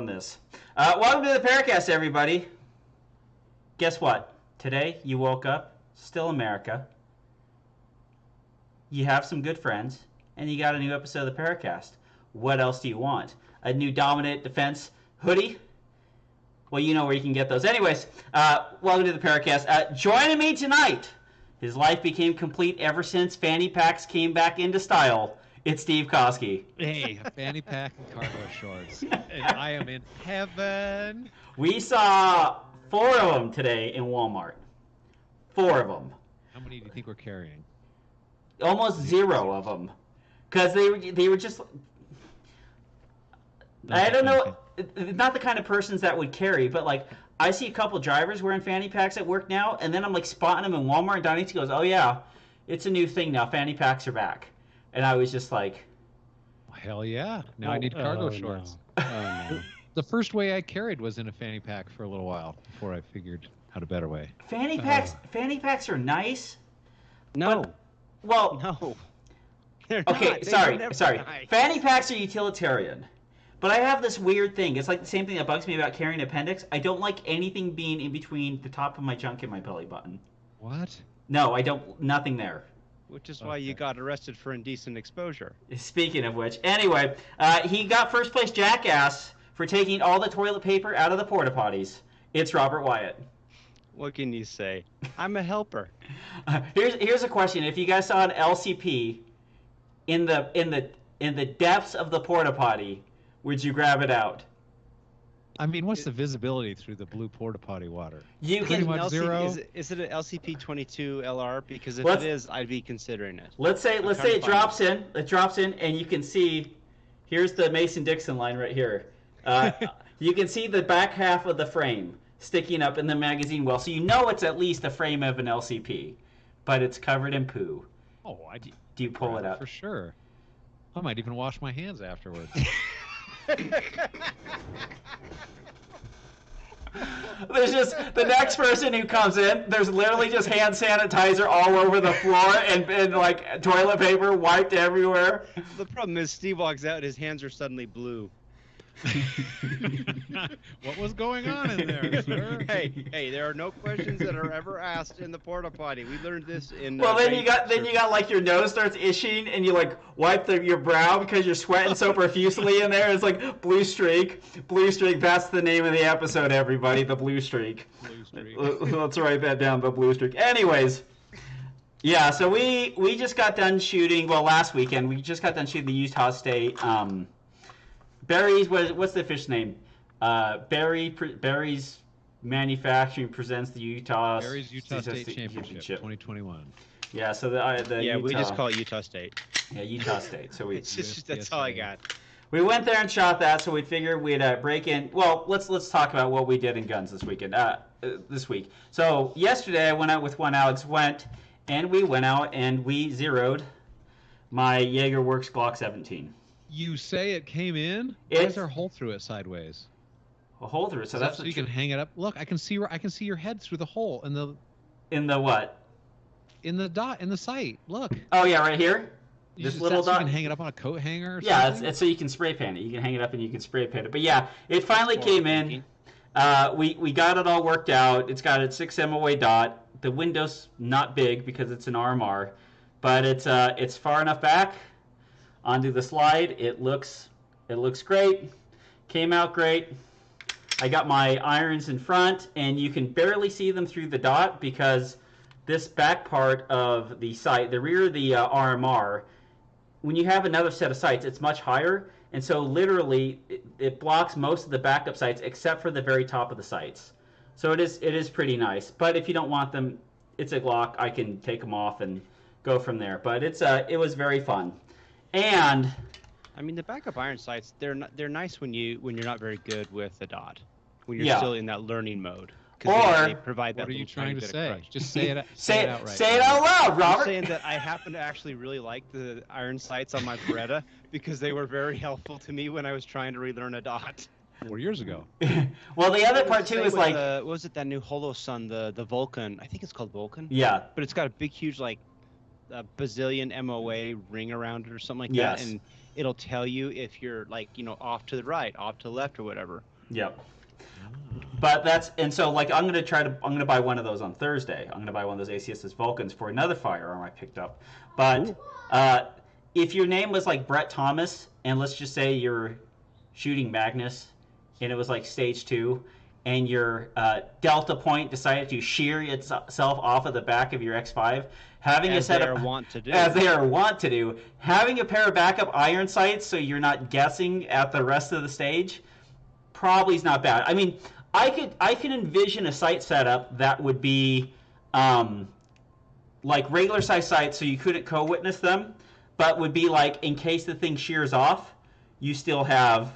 this. Welcome to the PARAcast, everybody. Guess what? Today, you woke up, still America. You have some good friends, and you got a new episode of the PARAcast. What else do you want? A new Dominant Defense hoodie? Well, you know where you can get those. Anyways, welcome to the PARAcast. Joining me tonight, his life became complete ever since fanny packs came back into style. It's Steve Koski. Hey, fanny pack and cargo shorts. And I am in heaven. We saw 4 of them today in Walmart. 4 of them. How many do you think we're carrying? Almost 0 of them. Because they were just... I don't know, not the kind of persons that would carry, but like, I see a couple drivers wearing fanny packs at work now, and then I'm like spotting them in Walmart, and Donnie goes, oh yeah, it's a new thing now, fanny packs are back. And I was just like... Hell yeah, now I need cargo shorts. No. Oh, no. The first way I carried was in a fanny pack for a little while, before I figured out a better way. Fanny packs are nice. No. But, well... No. They're okay, not. sorry. Nice. Fanny packs are utilitarian. But I have this weird thing. It's like the same thing that bugs me about carrying an appendix. I don't like anything being in between the top of my junk and my belly button. What? No, I don't. Nothing there. Which is why you got arrested for indecent exposure. Speaking of which, anyway, he got first place jackass for taking all the toilet paper out of the porta potties. It's Robert Wyatt. What can you say? I'm a helper. Here's a question: if you guys saw an LCP in the depths of the porta potty, would you grab it out? I mean, what's the visibility through the blue porta potty water? You Pretty can. much zero. Is it an LCP 22 LR? Because if Let's- it is, I'd be considering it. Let's say it drops in. It drops in, and you can see. Here's the Mason-Dixon line right here. You can see the back half of the frame sticking up in the magazine well, so you know it's at least the frame of an LCP, but it's covered in poo. Oh, Do you pull it out? For sure. I might even wash my hands afterwards. There's just the next person who comes in, there's literally just hand sanitizer all over the floor and like toilet paper wiped everywhere. The problem is Steve walks out, his hands are suddenly blue. What was going on in there, sir? Hey, there are no questions that are ever asked in the porta potty. We learned this in. Well, then you got like your nose starts itching and you like wipe your brow because you're sweating so profusely in there. It's like blue streak. That's the name of the episode, everybody. The blue streak. Blue streak. Let's write that down. The blue streak. Anyways. Yeah, so we just got done shooting. Well, last weekend we just got done shooting the Utah State. Barry's, what's the fish name? Barry's Manufacturing presents the Utah State Championship 2021. Yeah, so the yeah, Utah, we just call it Utah State. Yeah, Utah State. So That's all I got. We went there and shot that, so we figured we'd break in. Well, let's talk about what we did in guns this weekend. This week. So yesterday I went out with one Alex we went out and we zeroed my Jaeger Works Glock 17. You say it came in? Why is there a hole through it sideways? A hole through it, so that's so you can hang it up. Look, I can see your head through the hole in the what? In the dot in the sight. Look. Oh yeah, right here. This little dot. So you can hang it up on a coat hanger. Or something? It's so you can spray paint it. You can hang it up and you can spray paint it. But yeah, it finally came in. We got it all worked out. It's got a 6 MOA dot. The window's not big because it's an RMR, but it's far enough back. Onto the slide, it looks great. Came out great. I got my irons in front, and you can barely see them through the dot because this back part of the sight, the rear of the RMR, when you have another set of sights, it's much higher, and so literally it blocks most of the backup sights except for the very top of the sights. So it is pretty nice. But if you don't want them, it's a Glock. I can take them off and go from there. But it was very fun. And I mean, the backup iron sights, they're nice when you're not very good with the dot, when you're still in that learning mode. Or they provide that. What are you trying to say? Just say it. Say it outright. Say it out loud, Robert. I'm saying that I happen to actually really like the iron sights on my Beretta because they were very helpful to me when I was trying to relearn a dot. 4 years ago. Well, the other part too is like, what was it, that new Holosun, the Vulcan? I think it's called Vulcan. Yeah. But it's got a big, huge like a bazillion MOA ring around it or something like yes. that, and it'll tell you if you're like, off to the right, off to the left, or whatever. Yep. But that's, and so like I'm gonna buy one of those on Thursday. I'm gonna buy one of those ACSS Vulcans for another firearm I picked up. But if your name was like Brett Thomas, and let's just say you're shooting Magnus, and it was like stage 2, and your Delta Point decided to shear itself off of the back of your X5, having a setup as they are wont to do, having a pair of backup iron sights so you're not guessing at the rest of the stage, probably is not bad. I mean, I can envision a sight setup that would be like regular size sights, so you couldn't co-witness them, but would be like in case the thing shears off, you still have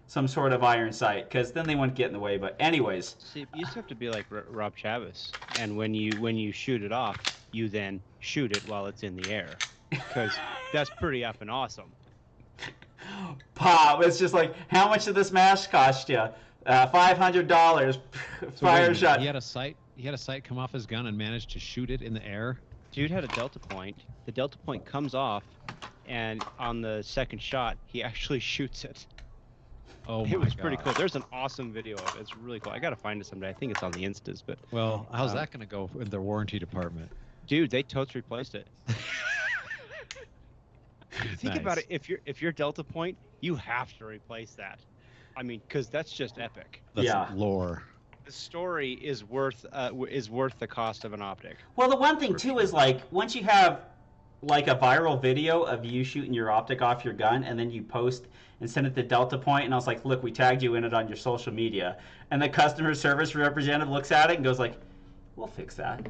some sort of iron sight, because then they wouldn't get in the way. But anyways, see, you just have to be like Rob Chavez, and when you shoot it off, you then shoot it while it's in the air, because that's pretty up and awesome. Pop, it's just like, how much did this mask cost you? $500. Fire shot. He had a sight come off his gun and managed to shoot it in the air. Dude had a Delta Point. The Delta Point comes off, and on the second shot, he actually shoots it. Oh my It was God. pretty cool. There's an awesome video of it. It's really cool. I gotta find it someday. I think it's on the Instas, but Well, how's that going to go in the warranty department? dude, they totes replaced it. Think about it. If you're Delta Point, you have to replace that. I mean, because that's just epic. That's Yeah. lore. The story is worth the cost of an optic. Well, the one thing too is like once you have like a viral video of you shooting your optic off your gun, and then you post and send it to Delta Point, and I was like, look, we tagged you in it on your social media, and the customer service representative looks at it and goes like, we'll fix that.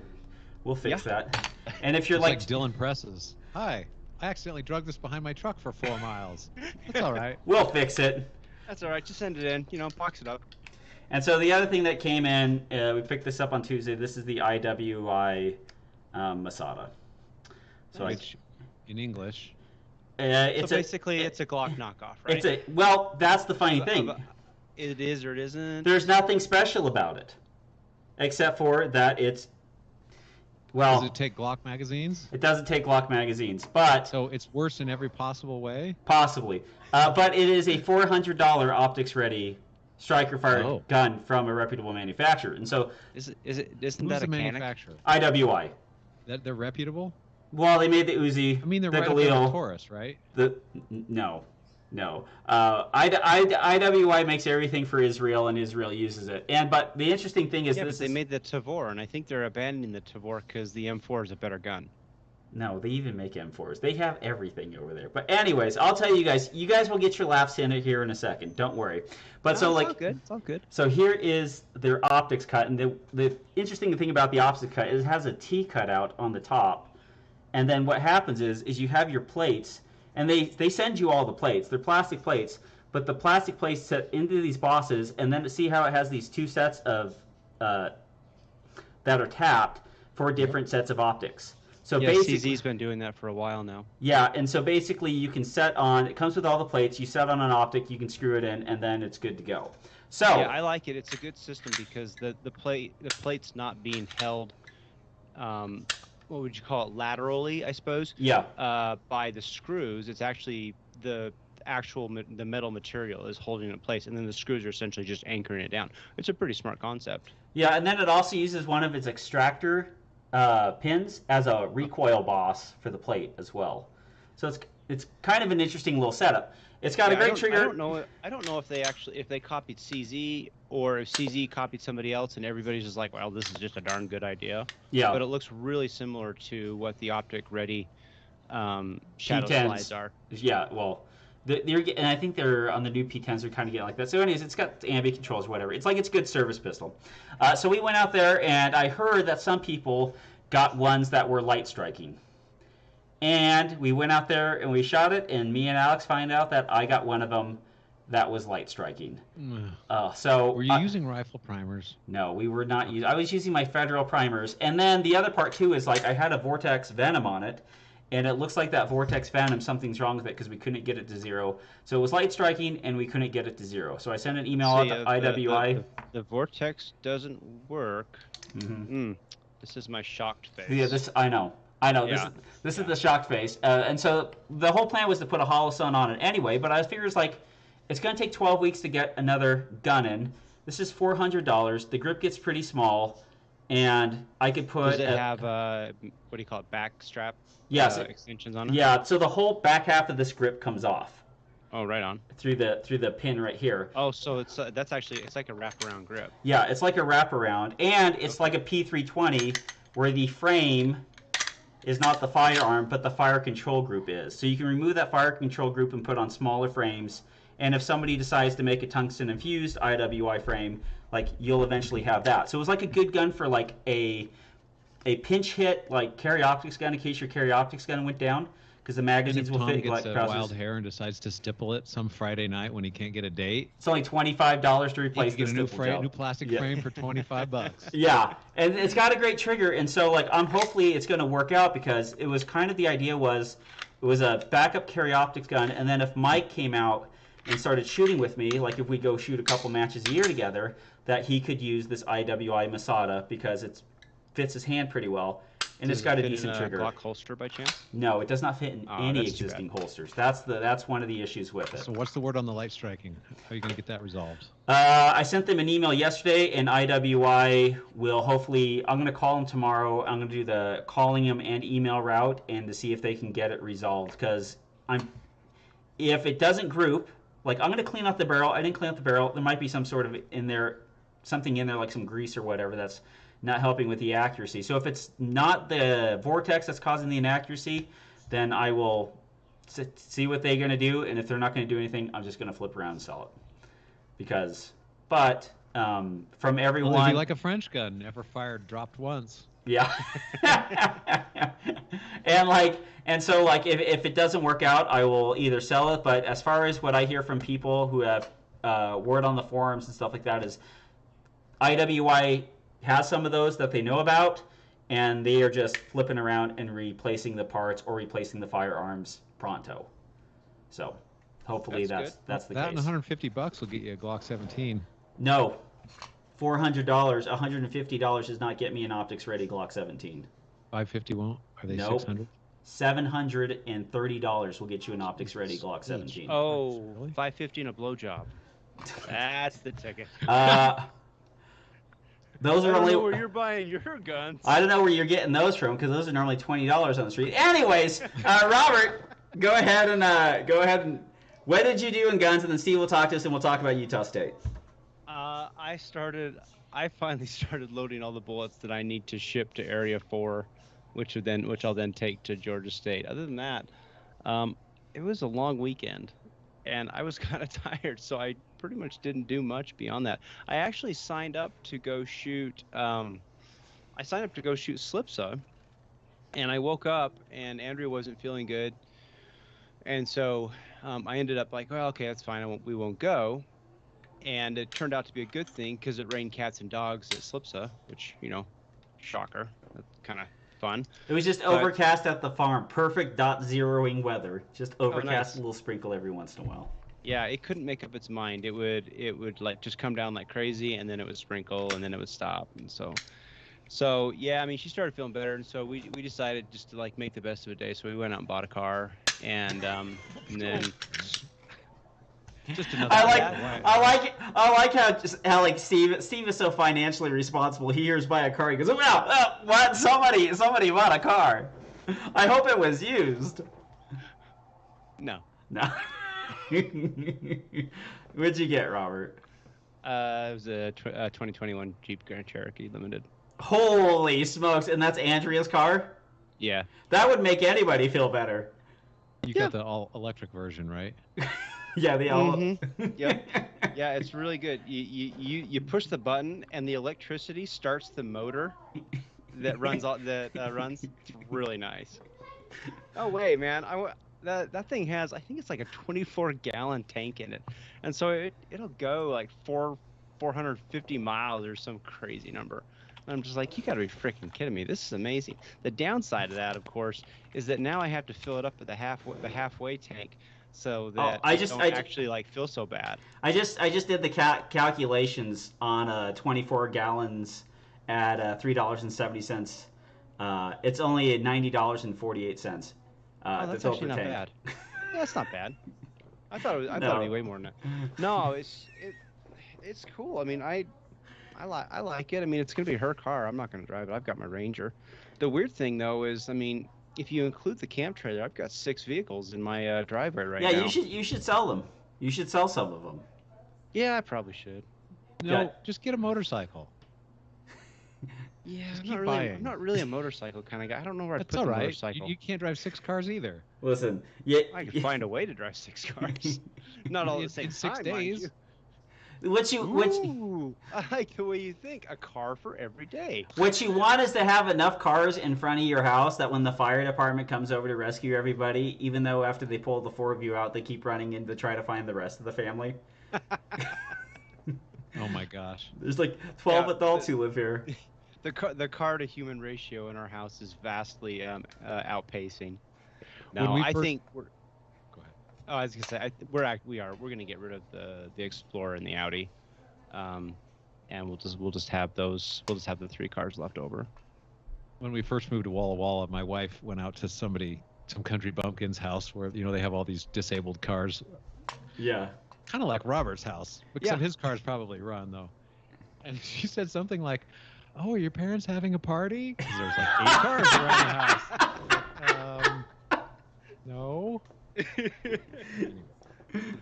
We'll fix that. And if you're It's like Dylan Presses. Hi, I accidentally drug this behind my truck for 4 miles. That's all right. we'll fix it. That's all right. Just send it in. Box it up. And so the other thing that came in, we picked this up on Tuesday. This is the IWI Masada. So Which, in English, So basically, it's a Glock knockoff, right? Well, that's the funny thing. It is or it isn't. There's nothing special about it, except for that it's does it take Glock magazines? It doesn't take Glock magazines, but So it's worse in every possible way? possibly. But it is a $400 optics-ready striker-fired gun from a reputable manufacturer, and so Isn't Who's that the a Canic? manufacturer? IWI. They're reputable? Well, they made the Uzi. I mean, they're the right up there Galil. with Taurus, right? No. IWI makes everything for Israel, and Israel uses it. But the interesting thing is But they made the Tavor, and I think they're abandoning the Tavor because the M4 is a better gun. No, they even make M4s. They have everything over there. But anyways, I'll tell you guys will get your laughs in it here in a second. Don't worry. But It's all good. It's all good. So here is their optics cut, and the interesting thing about the optics cut is it has a T cutout on the top. And then what happens is you have your plates, and they send you all the plates. They're plastic plates, but the plastic plates set into these bosses, and then to see how it has these two sets of that are tapped for different sets of optics. So basically, CZ's been doing that for a while now. Yeah, and so basically you can set on, it comes with all the plates, you set on an optic, you can screw it in, and then it's good to go. So Yeah, I like it. It's a good system because the plate's not being held, what would you call it, laterally, I suppose? Yeah. By the screws. It's actually the metal material is holding it in place, and then the screws are essentially just anchoring it down. It's a pretty smart concept. Yeah, and then it also uses one of its extractor pins as a recoil boss for the plate as well. So it's kind of an interesting little setup. It's got a great trigger. I don't know if they copied CZ or if CZ copied somebody else and everybody's just like, well, this is just a darn good idea. Yeah. But it looks really similar to what the optic ready shadow P10s. slides are. Yeah, well, and I think they're on the new P10s. They're kind of getting like that. So, anyways, it's got ambient controls, whatever. It's like it's a good service pistol. So we went out there, and I heard that some people got ones that were light striking. And we went out there and we shot it, and me and Alex find out that I got one of them that was light striking. So were you using rifle primers? No, we were not using. I was using my Federal primers, and then the other part too is like I had a Vortex Venom on it. And it looks like that Vortex Venom, something's wrong with it because we couldn't get it to 0. So it was light striking, and we couldn't get it to 0. So I sent an email out to IWI. The Vortex doesn't work. This is my shocked face. Yeah, I know. Yeah. This is the shocked face. And so the whole plan was to put a hollow sun on it anyway. But I figures like It's going to take 12 weeks to get another gun in. This is $400. The grip gets pretty small, and I could put. Does it have what do you call it? Back strap? Yes. Extensions on it. Yeah. So the whole back half of this grip comes off. Oh, right on. Through the pin right here. Oh, so it's that's like a wraparound grip. Yeah, it's like a wraparound, and it's like a P320 where the frame is not the firearm, but the fire control group is. So you can remove that fire control group and put on smaller frames. And if somebody decides to make a tungsten infused IWI frame, like you'll eventually have that. So it was like a good gun for like a pinch hit, like carry optics gun in case your carry optics gun went down, because the magazines will Tom fit gets like a wild hair and decides to stipple it some Friday night when he can't get a date. It's only $25 to replace you the get stipple new plastic frame for $25. Yeah, and it's got a great trigger, and so like hopefully it's going to work out, because it was kind of the idea was it was a backup carry optics gun, and then if Mike came out and started shooting with me, like if we go shoot a couple matches a year together, that he could use this IWI Masada because it fits his hand pretty well. And it's got a decent trigger. Glock holster by chance? No, it does not fit in any existing holsters. That's one of the issues with it. So what's the word on the light striking? How are you going to get that resolved? I sent them an email yesterday, and IWI will hopefully. I'm going to call them tomorrow. I'm going to do the calling them and email route, and to see if they can get it resolved. Because if it doesn't group, like I'm going to clean out the barrel. I didn't clean out the barrel. There might be some sort of something in there like some grease or whatever that's not helping with the accuracy. So if it's not the vortex that's causing the inaccuracy, then I will see what they're going to do, and if they're not going to do anything, I'm just going to flip around and sell it. From everyone... Well, it'd be like a French gun, never fired, dropped once. Yeah. and so if it doesn't work out, I will either sell it, but as far as what I hear from people who have word on the forums and stuff like that is IWI has some of those that they know about, and they are just flipping around and replacing the parts or replacing the firearms pronto. So hopefully that's the case. That and $150 will get you a Glock 17. No, $400, $150 does not get me an optics ready Glock 17. $550 won't. Are they Nope. $600? $730 will get you an optics ready Glock 17. Oh, Really? $550 and a blowjob. That's the ticket. Those are I don't only know where you're buying your guns. I don't know where you're getting those from, because those are normally $20 on the street. Anyways, Robert, go ahead and what did you do in guns, and then Steve will talk to us, and we'll talk about Utah State. I finally started loading all the bullets that I need to ship to Area 4, which I'll then take to Georgia State. Other than that, it was a long weekend, and I was kind of tired, so I pretty much didn't do much beyond that. I actually signed up to go shoot. Slipsa, and I woke up and Andrea wasn't feeling good, and so I ended up like, well, okay, that's fine. We won't go. And it turned out to be a good thing because it rained cats and dogs at Slipsa, which, shocker. That's kind of fun. It was just overcast at the farm. Perfect .0ing weather. Just overcast, nice. A little sprinkle every once in a while. Yeah, it couldn't make up its mind. It would like just come down like crazy, and then it would sprinkle, and then it would stop. And so yeah, I mean, she started feeling better, and so we decided just to like make the best of a day. So we went out and bought a car, and then. Just another I like how like Steve is so financially responsible. He hears buy a car, he goes, well, what? Somebody bought a car. I hope it was used. No. What'd you get, Robert? It was a 2021 Jeep Grand Cherokee Limited. Holy smokes! And that's Andrea's car? Yeah. That would make anybody feel better. You got the all-electric version, right? Yeah, the all. Mm-hmm. Yep. Yeah, it's really good. You push the button and the electricity starts the motor that runs runs. It's really nice. Oh wait, man! That thing has, I think it's like a 24-gallon tank in it, and so it'll go like 450 miles or some crazy number. And I'm just like, you got to be freaking kidding me! This is amazing. The downside of that, of course, is that now I have to fill it up at the halfway tank. So that I don't actually like feel so bad. I just did the calculations on 24 gallons at $3.70. It's only $90.48. That's actually not bad. That's not bad. I thought it'd be way more than that. No, it's cool. I mean, I like it. I mean, it's gonna be her car. I'm not gonna drive it. I've got my Ranger. The weird thing though is, I mean, if you include the camp trailer, I've got 6 vehicles in my driveway now. Yeah, you should sell them. You should sell some of them. Yeah, I probably should. No, just get a motorcycle. Yeah, Just I'm keep not buying. really a motorcycle kind of guy. I don't know where I'd That's put all the right. motorcycle. You can't drive 6 cars either. Listen, I could find a way to drive 6 cars. Not all at the same in 6 time, days. mind What you. Ooh, I like the way you think. A car for every day. what you want is to have enough cars in front of your house that when the fire department comes over to rescue everybody, even though after they pull the 4 of you out, they keep running in to try to find the rest of the family. Oh my gosh. There's like 12 adults who live here. The car to human ratio in our house is vastly outpacing. No, I think we're. Go ahead. Oh, I was gonna say we're gonna get rid of the Explorer and the Audi, and we'll just have the 3 cars left over. When we first moved to Walla Walla, my wife went out to some country bumpkin's house where they have all these disabled cars. Yeah. Kind of like Robert's house, except his car's probably run though. And she said something like, "Oh, are your parents having a party?" Because there's like 8 cars around the house. No. The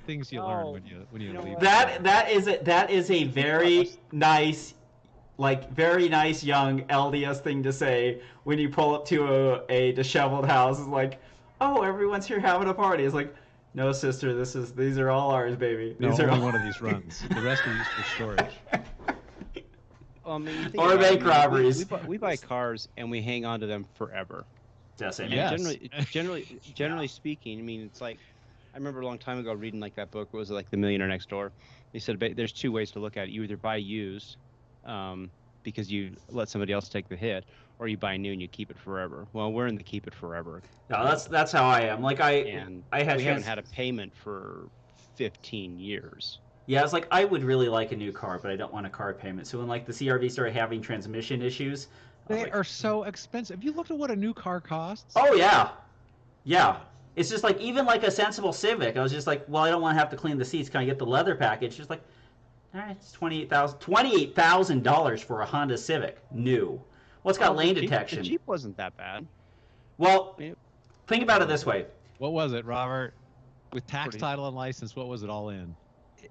things you learn when you leave. That is a very nice, very nice young LDS thing to say when you pull up to a disheveled house. It's like, oh, everyone's here having a party. It's like, no, sister, these are all ours, baby. These only one of these runs. The rest are used for storage. I mean, or bank robberies. We buy cars and we hang on to them forever. Yes. Generally speaking, I mean, it's like, I remember a long time ago reading like that book. What was it, like The Millionaire Next Door? They said there's 2 ways to look at it. You either buy used, because you let somebody else take the hit, or you buy new and you keep it forever. Well, we're in the keep it forever. No, that's how I am. Like we haven't had a payment for 15 years. Yeah, it's like I would really like a new car, but I don't want a car payment. So when the CRV started having transmission issues, they are so expensive. Have you looked at what a new car costs? Oh yeah. It's just like even like a sensible Civic. I was just like, well, I don't want to have to clean the seats. Can I get the leather package? Just like, all right, it's $28,000 for a Honda Civic new. Well, it's got lane detection. The Jeep wasn't that bad. Well, think about it this way. What was it, Robert? With tax, title, and license, what was it all in?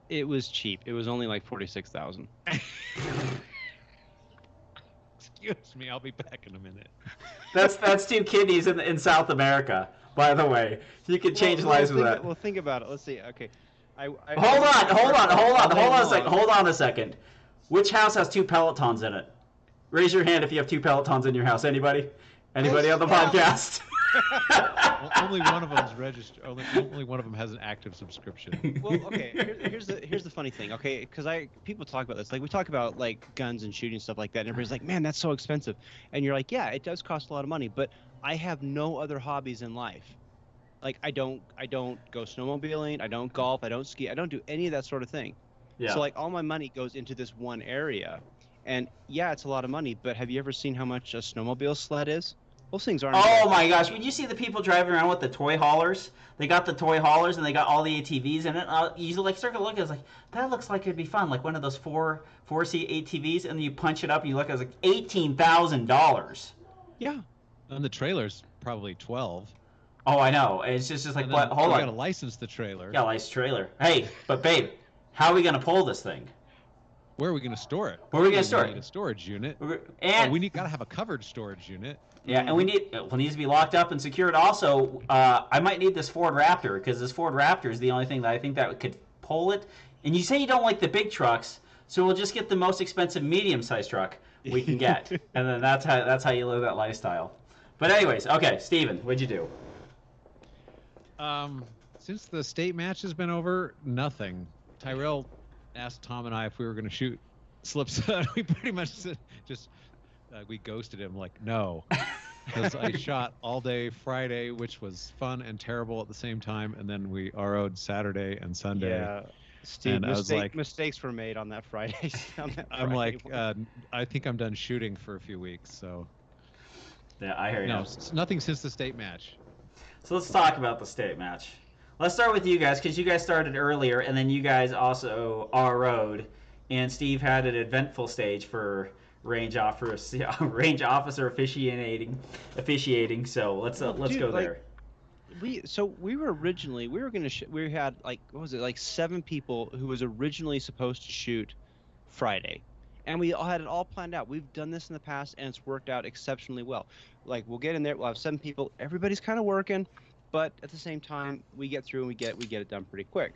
It was cheap. It was only like $46,000. Excuse me, I'll be back in a minute. That's 2 kidneys in South America, by the way. You could change lives with that. Well, think about it. Let's see. Okay. Hold on a second. Which house has 2 Pelotons in it? Raise your hand if you have 2 Pelotons in your house. Anybody? Anybody on the podcast? Well, only one of them's registered. Only one of them has an active subscription. Well, okay. Here's the funny thing. Okay, because people talk about this. Like we talk about like guns and shooting stuff like that, and everybody's like, "Man, that's so expensive." And you're like, "Yeah, it does cost a lot of money." But I have no other hobbies in life. Like I don't go snowmobiling. I don't golf. I don't ski. I don't do any of that sort of thing. Yeah. So like all my money goes into this one area, and yeah, it's a lot of money. But have you ever seen how much a snowmobile sled is? Those things aren't. Oh my gosh! When you see the people driving around with the toy haulers, they got the toy haulers and they got all the ATVs in it. You start to look, it's like that looks like it'd be fun, like one of those four-seat ATVs, and then you punch it up and you look, it's like $18,000. Yeah, and the trailer's probably 12. Oh, I know. It's just like what? Hold on. You gotta license the trailer. Yeah, license trailer. Hey, but babe, how are we gonna pull this thing? Where are we gonna store it? Where are we gonna store it? We need a storage unit. And we gotta have a covered storage unit. Yeah, and it needs to be locked up and secured. Also, I might need this Ford Raptor because this Ford Raptor is the only thing that I think that could pull it. And you say you don't like the big trucks, so we'll just get the most expensive medium-sized truck we can get, and then that's how you live that lifestyle. But anyways, okay, Steven, what'd you do? Since the state match has been over, nothing. Tyrell asked Tom and I if we were going to shoot slips. We pretty much just we ghosted him, like, no. Because I shot all day Friday, which was fun and terrible at the same time, and then we RO'd Saturday and Sunday. Yeah, Steve, mistakes were made on that Friday. I'm like, I think I'm done shooting for a few weeks, so. Yeah, I hear you. No, nothing since the state match. So let's talk about the state match. let's start with you guys because you guys started earlier, and then you guys also RO'd, and Steve had an eventful stage for range officer officiating. So let's go there. We were originally we had like, what was it, like 7 people who was originally supposed to shoot Friday, and we all had it all planned out. We've done this in the past and it's worked out exceptionally well. Like, we'll get in there, we'll have 7 people, everybody's kind of working, but at the same time we get through and we get it done pretty quick.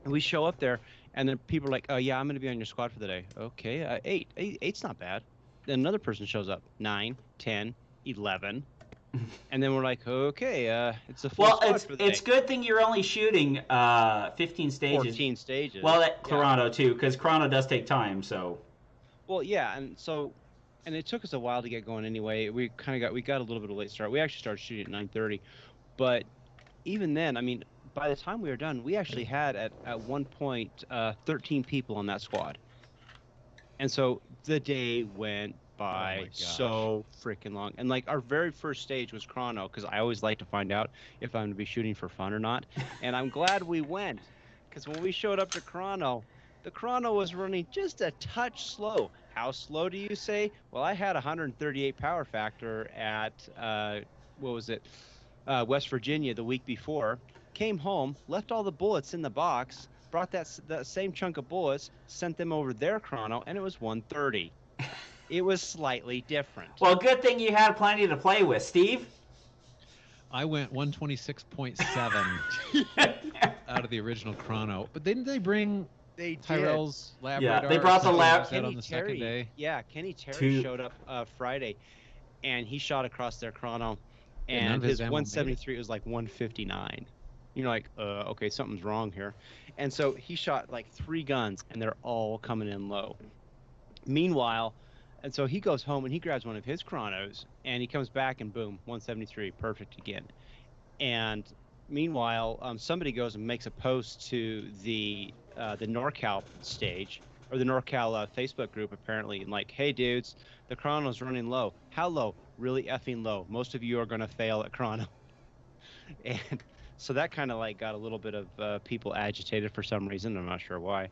And we show up there and then people are like, oh yeah, I'm gonna be on your squad for the day. Okay, 8's not bad. Then another person shows up, 9, 10, 11. And then we're like, okay, it's a full squad for the day. It's good thing you're only shooting 15 stages. 14 stages. Well, at Chrono too, because Chrono does take time. So. Well, yeah, and it took us a while to get going anyway. We got a little bit of a late start. We actually started shooting at 9:30, but even then, I mean, by the time we were done, we actually had at one point 13 people on that squad, and so the day went by so freaking long. And like, our very first stage was Chrono, because I always like to find out if I'm going to be shooting for fun or not. And I'm glad we went, because when we showed up to Chrono, the Chrono was running just a touch slow. How slow do you say? Well, I had 138 power factor at West Virginia the week before. Came home, left all the bullets in the box, brought that same chunk of bullets, sent them over their Chrono, and it was 130. It was slightly different. Well, good thing you had plenty to play with, Steve. I went 126.7 out of the original Chrono. But didn't they bring Tyrell's lab radar? Yeah, they brought the lab. On the second day? Yeah, Kenny Terry showed up Friday, and he shot across their Chrono, and his 173 was like 159. You're like, okay, something's wrong here. And so he shot like 3 guns, and they're all coming in low. Meanwhile, and so he goes home and he grabs one of his Chronos, and he comes back and boom, 173, perfect again. And meanwhile, somebody goes and makes a post to the NorCal stage, or the NorCal Facebook group apparently, and like, hey dudes, the Chrono's running low. How low? Really effing low. Most of you are going to fail at Chrono. And so that kind of like got a little bit of people agitated for some reason. I'm not sure why.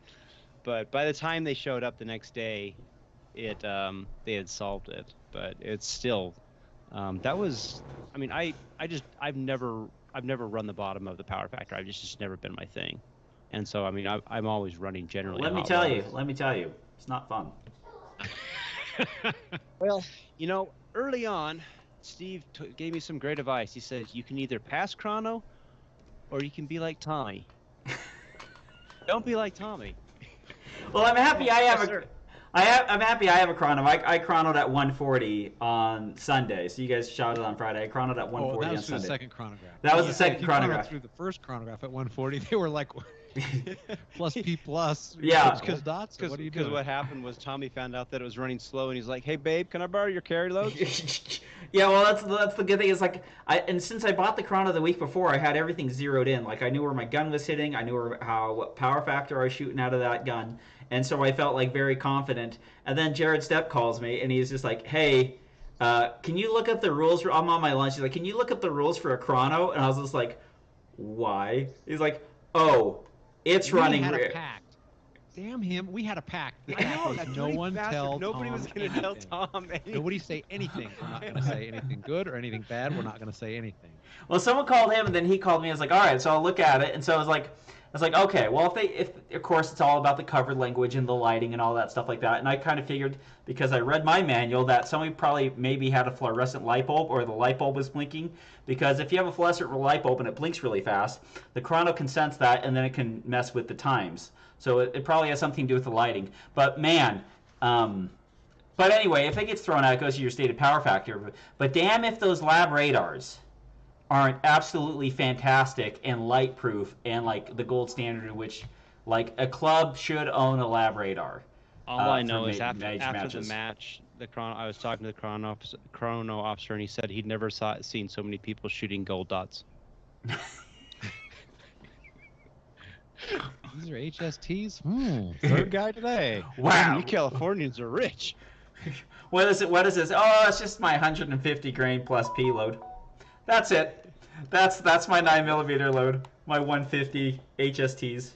But by the time they showed up the next day, they had solved it. But it's still, that was, I mean, I've never run the bottom of the power factor. It's just never been my thing. And so, I mean, I'm always running generally. Let me tell you, it's not fun. Well, you know, early on, Steve gave me some great advice. He says, you can either pass Chrono or you can be like Tommy. Don't be like Tommy. Well, I'm happy I'm happy I have a Chrono. I chronoed at 140 on Sunday, so you guys shot it on Friday. I chronoed at 140 on Sunday. That was the second chronograph. That was the second chronograph. Through the first chronograph at 140, they were like plus P plus. Yeah. Because what happened was Tommy found out that it was running slow, and he's like, "Hey babe, can I borrow your carry load?" Yeah, well, that's the good thing is like and since I bought the Chrono the week before, I had everything zeroed in. Like I knew where my gun was hitting, I knew what power factor I was shooting out of that gun. And so I felt like very confident. And then Jared Stepp calls me, and he's just like, "Hey, can you look up the rules?" I'm on my lunch. He's like, "Can you look up the rules for a Chrono?" And I was just like, "Why?" He's like, "Oh, it's running." We had a pact. Damn him! We had a pact. I know. No one tell. Nobody was going to tell Tom anything. Nobody say anything. We're not going to say anything good or anything bad. We're not going to say anything. Well, someone called him, and then he called me. I was like, "All right," so I'll look at it. And so I was like, okay, well, if of course it's all about the covered language and the lighting and all that stuff like that. And I kind of figured, because I read my manual, that somebody probably maybe had a fluorescent light bulb, or the light bulb was blinking. Because if you have a fluorescent light bulb and it blinks really fast, the Chrono can sense that, and then it can mess with the times. So it probably has something to do with the lighting. But man, but anyway, if it gets thrown out, it goes to your stated power factor. But damn if those lab radars aren't absolutely fantastic and light proof and like the gold standard in which like a club should own a lab radar. All I know is after the match, I was talking to the chrono officer, and he said he'd never seen so many people shooting gold dots. These are HSTs? Third guy today. Wow. You Californians are rich. What is it? What is this? Oh, it's just my 150 grain plus P load. That's it. That's my 9mm load, my 150 HSTs.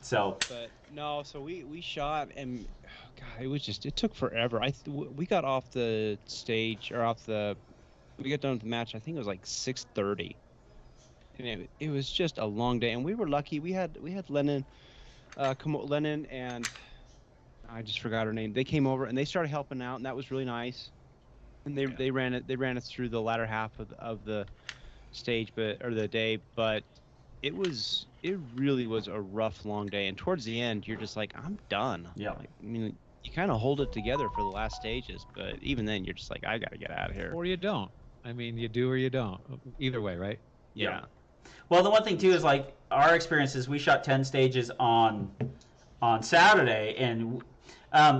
So But no, so we shot and God, it took forever. We got off the stage or we got done with the match. I think it was like 6:30, and it was just a long day. And we were lucky. We had Lennon, Lennon and I just forgot her name. They came over and they started helping out, and that was really nice. And they ran it through the latter half of the stage, or the day, but it really was a rough long day. And towards the end, you're just like, I'm done. yeah. Like, I mean, you kind of hold it together for the last stages, but even then, you're just like, I gotta get out of here. Or you don't. I mean, you do or you don't. Either way, right? Yeah. Well, the one thing too is like our experience is we shot 10 stages on Saturday, and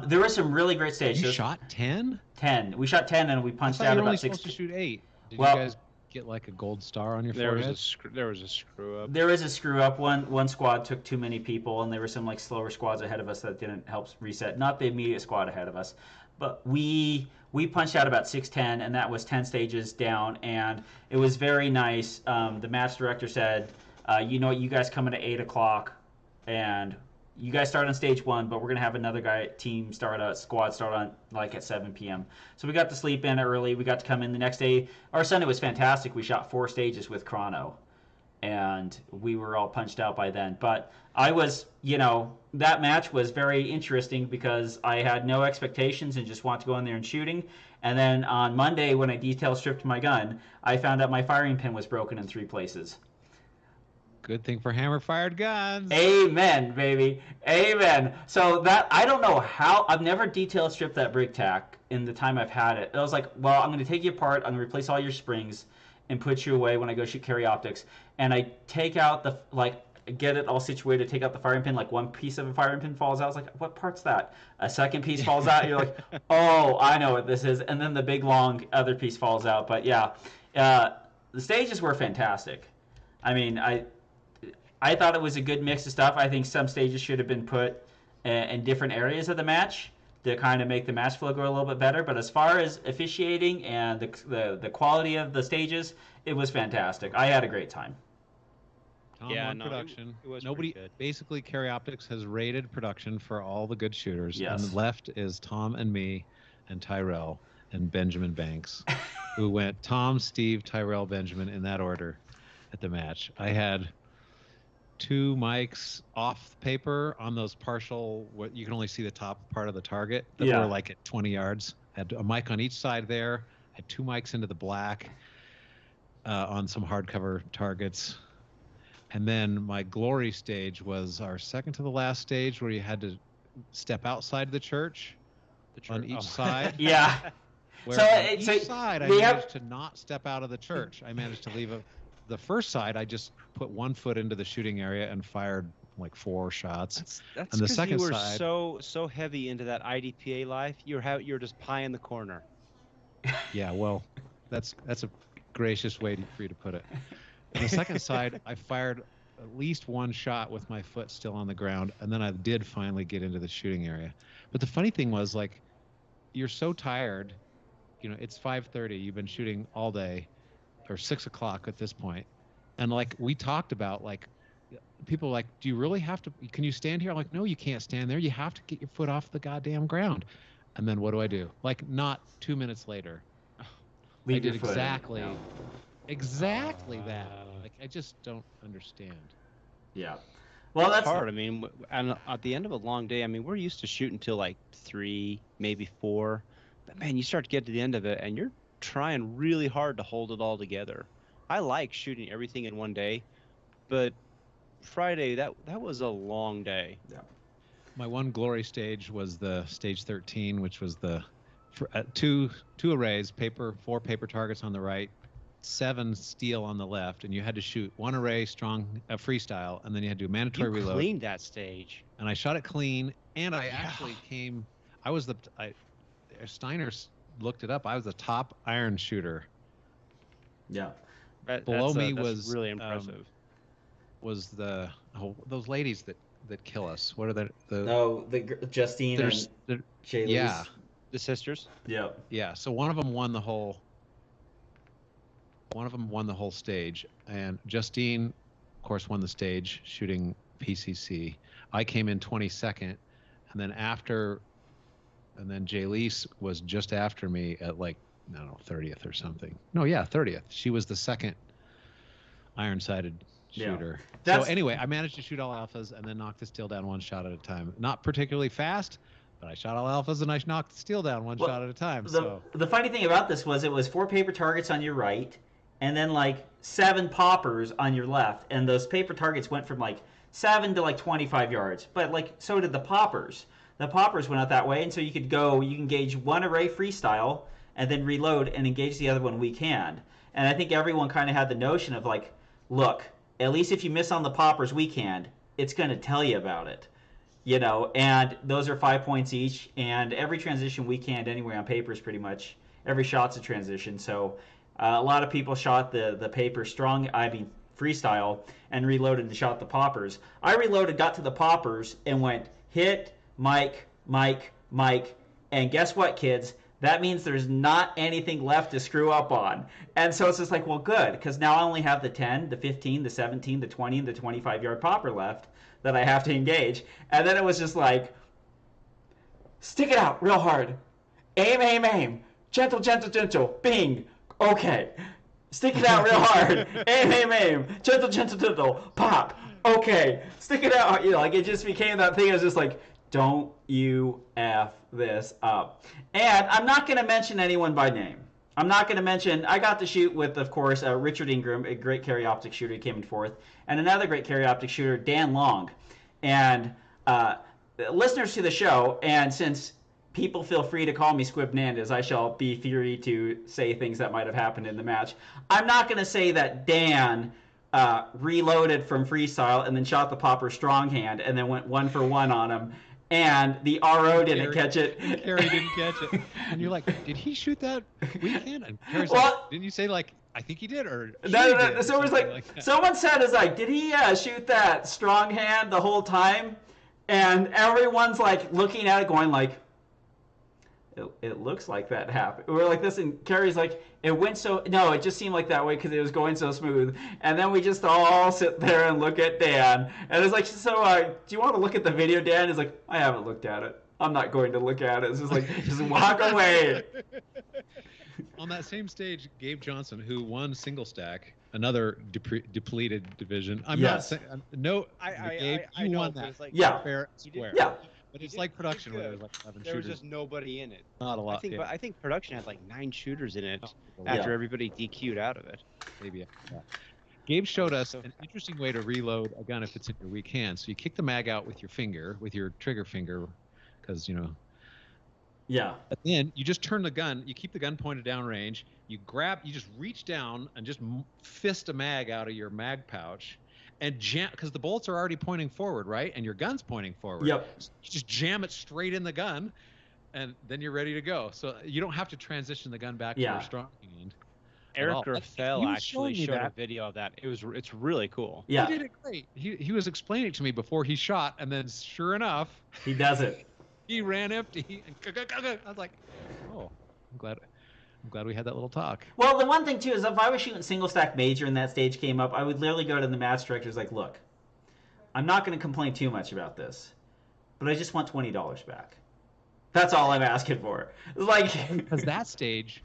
there were some really great stages. You shot 10? 10. We shot 10, and we punched out you were about only 6. supposed to shoot 8. Did Well, you guys get like a gold star on your There forehead? was a screw up. There was a screw up. One squad took too many people, and there were some like slower squads ahead of us that didn't help reset. Not the immediate squad ahead of us, but we punched out about 6:10, and that was 10 stages down, and it was very nice. The match director said, "You know what? You guys come in at 8 o'clock, and you guys start on stage 1, but we're gonna have another squad start on like at 7 p.m. So we got to sleep in early. We got to come in the next day. Our Sunday was fantastic. We shot 4 stages with chrono, and we were all punched out by then. But I was, that match was very interesting because I had no expectations and just wanted to go in there and shooting. And then on Monday, when I detail stripped my gun, I found out my firing pin was broken in 3 places. Good thing for hammer-fired guns. Amen, baby. Amen. So that, I don't know how, I've never detail stripped that brake tack in the time I've had it. I was like, well, I'm going to take you apart, I'm going to replace all your springs and put you away when I go shoot carry optics. And I take out get it all situated, take out the firing pin, like one piece of a firing pin falls out. I was like, what part's that? A second piece falls out, you're like, oh, I know what this is. And then the big, long other piece falls out. But yeah, the stages were fantastic. I mean, I thought it was a good mix of stuff. I think some stages should have been put in different areas of the match to kind of make the match flow go a little bit better. But as far as officiating and the quality of the stages, it was fantastic. I had a great time. Tom on production. It was Nobody, pretty good. basically, Carry Optics has rated production for all the good shooters. Yes. And left is Tom and me and Tyrell and Benjamin Banks, who went Tom, Steve, Tyrell, Benjamin in that order at the match. I had 2 mics off paper on those partial, what you can only see the top part of the target that were like at 20 yards. I had a mic on each side there. I had 2 mics into the black on some hardcover targets. And then my glory stage was our second to the last stage, where you had to step outside the church on each side. Yeah. Where on each side, I managed to not step out of the church. I managed to leave the first side, I just put 1 foot into the shooting area and fired like 4 shots. That's and the second you were side, so heavy into that IDPA life. You're just pie in the corner. Yeah, well, that's a gracious way for you to put it. On the second side, I fired at least 1 shot with my foot still on the ground, and then I did finally get into the shooting area. But the funny thing was, like, you're so tired. It's 5:30. You've been shooting all day, or 6 o'clock at this point, and like we talked about, like, people are like, do you really have to? Can you stand here? I'm like, no, you can't stand there. You have to get your foot off the goddamn ground. And then what do? Like, not 2 minutes later, I did exactly that. Like, I just don't understand. Yeah. Well, that's hard. I mean, and at the end of a long day, I mean, we're used to shooting till like 3, maybe 4. But man, you start to get to the end of it, and you're trying really hard to hold it all together. I like shooting everything in one day, but Friday, that was a long day. Yeah. My one glory stage was the stage 13, which was the two arrays, 4 paper targets on the right, 7 steel on the left, and you had to shoot 1 array freestyle, and then you had to do a mandatory reload. You cleaned that stage. And I shot it clean, and I actually Steiner looked it up. I was the top iron shooter. Yeah. Below me that's was really impressive. Was those ladies that kill us? What are the Justine and Jay Lee. Yeah, the sisters. Yep. Yeah. So one of them won the whole one of them won the whole stage, and Justine, of course, won the stage shooting PCC. I came in 22nd, and then Jayleese was just after me at like, I don't know, 30th or something. No, yeah, 30th. She was the second iron-sighted shooter. So anyway, I managed to shoot all alphas and then knock the steel down one shot at a time. Not particularly fast, but I shot all alphas and I knocked the steel down one shot at a time. The funny thing about this was it was 4 paper targets on your right, and then like 7 poppers on your left, and those paper targets went from like 7 to like 25 yards. But like so did the poppers. The poppers went out that way, and so you can engage one array freestyle and then reload and engage the other one weak hand. And I think everyone kind of had the notion of like, look, at least if you miss on the poppers weak hand, it's going to tell you about it. And those are 5 points each, and every transition weak hand anyway on paper is pretty much, every shot's a transition. So a lot of people shot the paper freestyle, and reloaded and shot the poppers. I reloaded, got to the poppers, and went hit, Mike, and guess what, kids? That means there's not anything left to screw up on. And so it's just like, well, good, because now I only have the 10, the 15, the 17, the 20, and the 25-yard popper left that I have to engage. And then it was just like, stick it out real hard. Aim. Gentle. Bing. Okay. Stick it out real hard. Aim. Gentle. Pop. Okay. Stick it out. Like it just became that thing. It was just like, don't you F this up. And I'm not going to mention anyone by name. I'm not going to mention, I got to shoot with, of course, Richard Ingram, a great carry optic shooter who came in fourth, and another great carry optic shooter, Dan Long. And listeners to the show, and since people feel free to call me Squib Nandas, I shall be free to say things that might have happened in the match. I'm not going to say that Dan reloaded from freestyle and then shot the popper strong hand and then went 1 for 1 on him. And the RO didn't catch it. Carrie didn't catch it. And you're like, did he shoot that weekend? And Carrie's like, didn't you say like, I think he did, or no. So it was like someone said, "Is like, did he shoot that strong hand the whole time?" And everyone's like looking at it, going like, "It looks like that happened." We're like this, and Carrie's like, "It went so no, it just seemed like that way because it was going so smooth." And then we just all sit there and look at Dan, and it's like, "So, do you want to look at the video, Dan?" He's like, "I haven't looked at it. I'm not going to look at it." It's just like, just walk away. On that same stage, Gabe Johnson, who won single stack, another depleted division. I'm not saying Gabe, you won that. Like, fair square. Yeah. But it's like production where there's like 11 there shooters. was just nobody in it. Not a lot. I think production had like 9 shooters in it after everybody DQ'd out of it. Maybe. Yeah. Gabe showed us an interesting way to reload a gun if it's in your weak hand. So you kick the mag out with your finger, with your trigger finger, because Yeah. And then you just turn the gun. You keep the gun pointed downrange. You just reach down and just fist a mag out of your mag pouch, and jam, because the bullets are already pointing forward, right? And your gun's pointing forward. Yep. So you just jam it straight in the gun, and then you're ready to go. So you don't have to transition the gun back to your strong hand. Eric Raffel actually showed a video of that. It's really cool. Yeah. He did it great. He was explaining it to me before he shot, and then sure enough, he does it. He ran empty, and I was like, "Oh, I'm glad we had that little talk." Well, the one thing too is if I was shooting single stack major and that stage came up, I would literally go to the match directors like, "Look, I'm not going to complain too much about this, but I just want $20 back. That's all I'm asking for." Like, because that stage,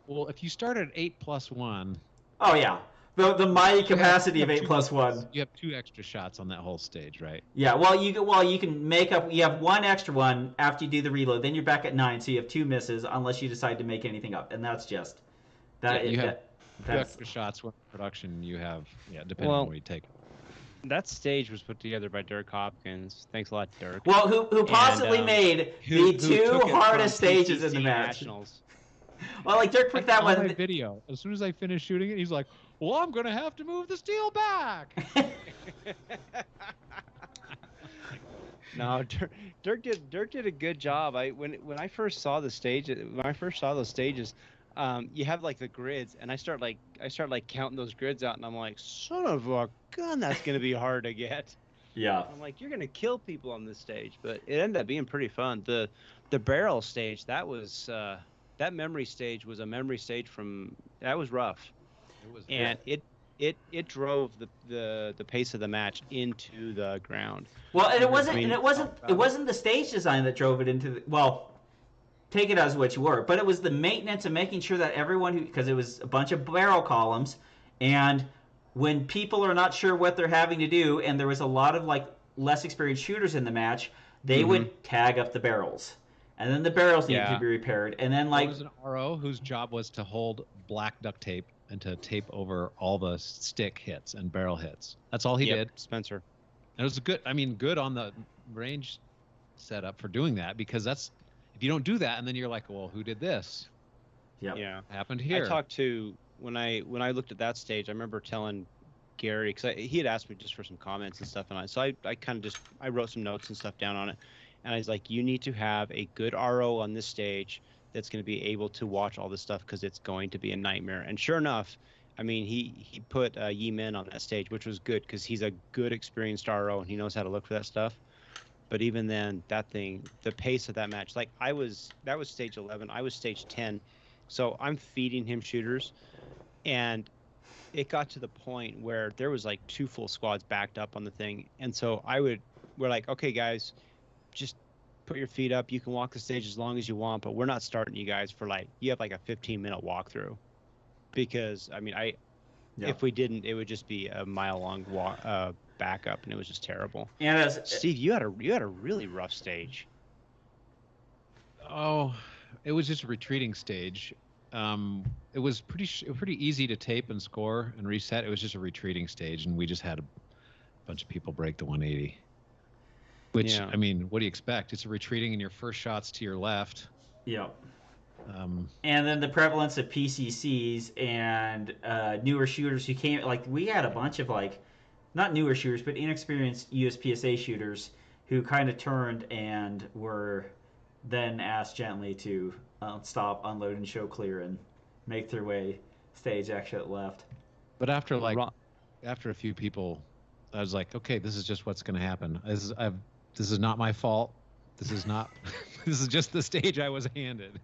well, if you start at 8+1. Oh yeah. The mighty capacity of 8+1. You have 2 extra shots on that whole stage, right? Yeah, you can make up. You have 1 extra one after you do the reload. Then you're back at 9, so you have 2 misses unless you decide to make anything up, and that's just that. Yeah, you have 2 extra shots with production. You have depending on what you take. That stage was put together by Dirk Hopkins. Thanks a lot, Dirk. Well, who possibly made the 2 hardest stages in the match. Well, like Dirk picked that one. My video. As soon as I finished shooting it, he's like, "Well, I'm gonna have to move the steel back." No, Dirk did a good job. When I first saw the stage, when I first saw those stages, you have like the grids, and I start counting those grids out, and I'm like, son of a gun, that's gonna be hard to get. Yeah. I'm like, you're gonna kill people on this stage, but it ended up being pretty fun. The barrel stage, that was that memory stage was a memory stage that was rough. It was and it drove the pace of the match into the ground. Well, and I mean, it wasn't the stage design that drove it into the, well, take it as what you were, but it was the maintenance and making sure that everyone who, because it was a bunch of barrel columns, and when people are not sure what they're having to do, and there was a lot of like less experienced shooters in the match, they would tag up the barrels, and then the barrels needed to be repaired, and then like there was an RO whose job was to hold black duct tape and to tape over all the stick hits and barrel hits. That's all he did. Spencer. And it was good on the range setup for doing that, because that's, if you don't do that and then you're like, well, who did this? Yeah. Happened here. I talked to, when I looked at that stage, I remember telling Gary, because he had asked me just for some comments and stuff, and I kind of I wrote some notes and stuff down on it, and I was like, you need to have a good RO on this stage that's going to be able to watch all this stuff, because it's going to be a nightmare. And sure enough, I mean, he put Yi Min on that stage, which was good, because he's a good experienced RO and he knows how to look for that stuff. But even then, that thing, the pace of that match, like that was stage 11, I was stage 10, so I'm feeding him shooters, and it got to the point where there was like 2 full squads backed up on the thing, and so we're like, okay guys, just put your feet up, you can walk the stage as long as you want, but we're not starting you guys for like, you have like a 15-minute walkthrough, because I mean, if we didn't, it would just be a mile-long backup, and it was just terrible. And Steve, you had a really rough stage. Oh, it was just a retreating stage. It was pretty easy to tape and score and reset. It was just a retreating stage, and we just had a bunch of people break the 180. Which, I mean, what do you expect? It's a retreating, and your first shot's to your left. Yeah. And then the prevalence of PCCs and newer shooters who came, like we had a bunch of like, not newer shooters, but inexperienced USPSA shooters who kind of turned and were then asked gently to stop, unload, and show clear and make their way stage exit left. But after a few people, I was like, okay, this is just what's going to happen. This is not my fault. This is not. This is just the stage I was handed.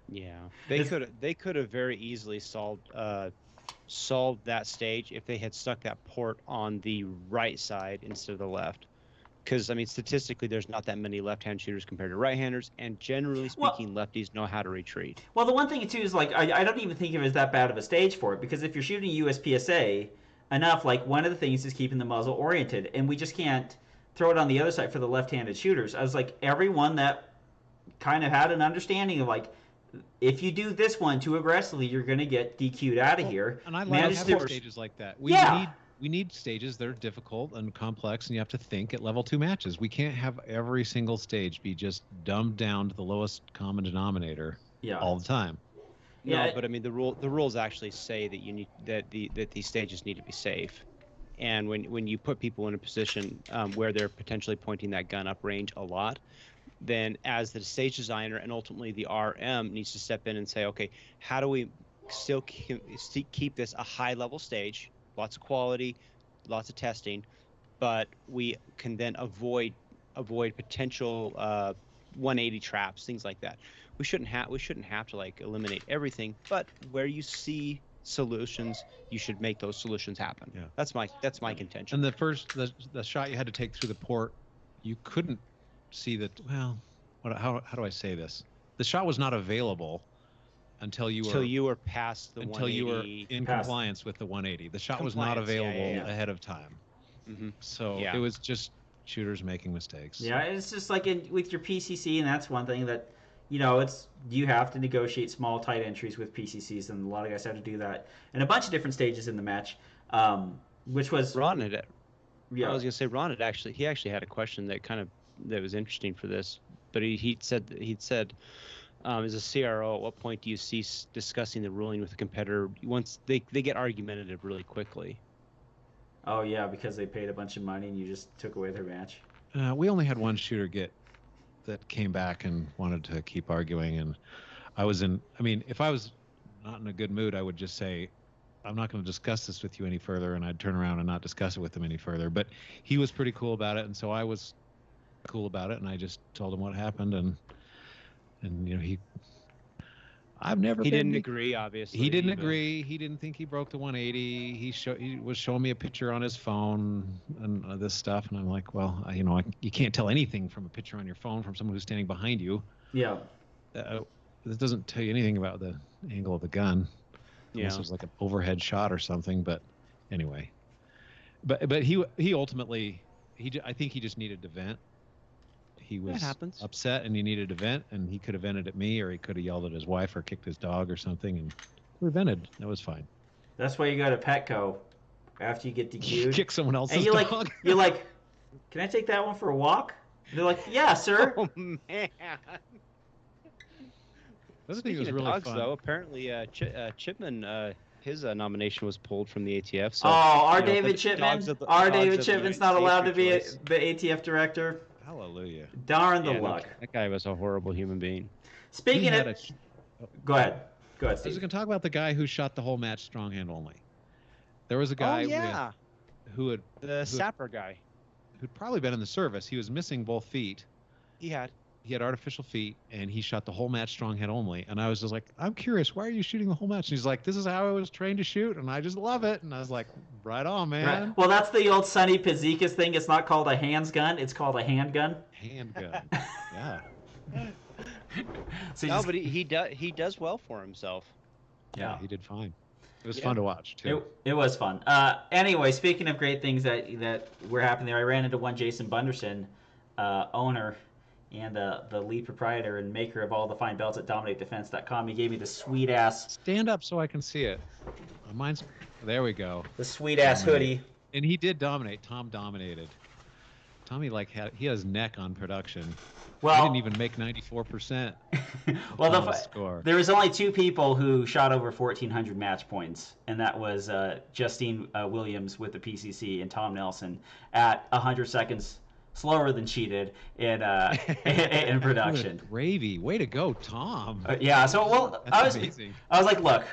They could have very easily solved that stage if they had stuck that port on the right side instead of the left. Because I mean, statistically, there's not that many left-hand shooters compared to right-handers, and generally speaking, lefties know how to retreat. Well, the one thing too is like I don't even think of it as that bad of a stage for it, because if you're shooting USPSA enough, like one of the things is keeping the muzzle oriented, and we just can't throw it on the other side for the left-handed shooters. I was like, everyone that kind of had an understanding of like, if you do this one too aggressively, you're going to get DQ'd out of here. And I like having stages like that. We need stages that are difficult and complex, and you have to think at level 2 matches. We can't have every single stage be just dumbed down to the lowest common denominator all the time. No, but I mean the rules actually say that you need that these stages need to be safe. And when you put people in a position where they're potentially pointing that gun up range a lot, then as the stage designer and ultimately the RM needs to step in and say, okay, how do we still keep this a high level stage, lots of quality, lots of testing, but we can then avoid potential 180 traps, things like that. We shouldn't have to like eliminate everything, but where you see solutions, you should make those solutions happen. Yeah. That's my contention. And the shot you had to take through the port, you couldn't see that. Well, how do I say this? The shot was not available until you were past the until 180. you were in compliance with the 180. The shot was not available ahead of time. Mm-hmm. So it was just shooters making mistakes. Yeah, it's just like with your PCC, and that's one thing that, you know, you have to negotiate small, tight entries with PCCs, and a lot of guys have to do that. And a bunch of different stages in the match, which was... Ron had it. Yeah. I was going to say, Ron had actually had a question that was interesting for this, but he'd said, as a CRO, at what point do you cease discussing the ruling with a competitor once they get argumentative really quickly? Oh, yeah, because they paid a bunch of money and you just took away their match. We only had one shooter that came back and wanted to keep arguing, and if I was not in a good mood, I would just say, I'm not going to discuss this with you any further, and I'd turn around and not discuss it with him any further. But he was pretty cool about it, and so I was cool about it, and I just told him what happened, and you know, I've never. He didn't agree, obviously. He didn't agree. He didn't think he broke the 180. He was showing me a picture on his phone and this stuff, and I'm like, well, you can't tell anything from a picture on your phone from someone who's standing behind you. Yeah. This doesn't tell you anything about the angle of the gun, unless it was like an overhead shot or something. But anyway, but he ultimately I think he just needed to vent. He was upset and he needed to vent, and he could have vented at me, or he could have yelled at his wife or kicked his dog or something, and we vented. That was fine. That's why you go to Petco after you get DQ'd. Kick someone else's and dog. You're like, can I take that one for a walk? And they're like, yeah, sir. Oh, man. This thing was really dogs, fun. Though, apparently Chipman, his nomination was pulled from the ATF. So, David Chipman? David Chipman's not allowed to be the ATF director? Hallelujah. Darn the luck. That guy was a horrible human being. Speaking of... Go ahead. Steve. I was going to talk about the guy who shot the whole match strong hand only. There was a guy the sapper guy. Who'd probably been in the service. He was missing both feet. He had artificial feet, and he shot the whole match strong hand only. And I was just like, I'm curious, why are you shooting the whole match? And he's like, this is how I was trained to shoot, and I just love it. And I was like, right on, man. Right. Well, that's the old Sonny Pazikis thing. It's not called a hands gun. It's called a handgun. Handgun. Yeah. But he does well for himself. Yeah, he did fine. It was fun to watch, too. It was fun. Anyway, speaking of great things that were happening there, I ran into one Jason Bunderson, owner and the lead proprietor and maker of all the fine belts at DominateDefense.com. He gave me the sweet-ass... Stand up so I can see it. Mine's... There we go. The sweet-ass hoodie. And he did dominate. Tom dominated. Tommy, had his neck on production. Well, he didn't even make 94%. Well, there was only two people who shot over 1,400 match points, and that was Justine Williams with the PCC and Tom Nelson at 100 seconds slower than cheated in production. Gravy, way to go, Tom. Yeah, so I was like, look,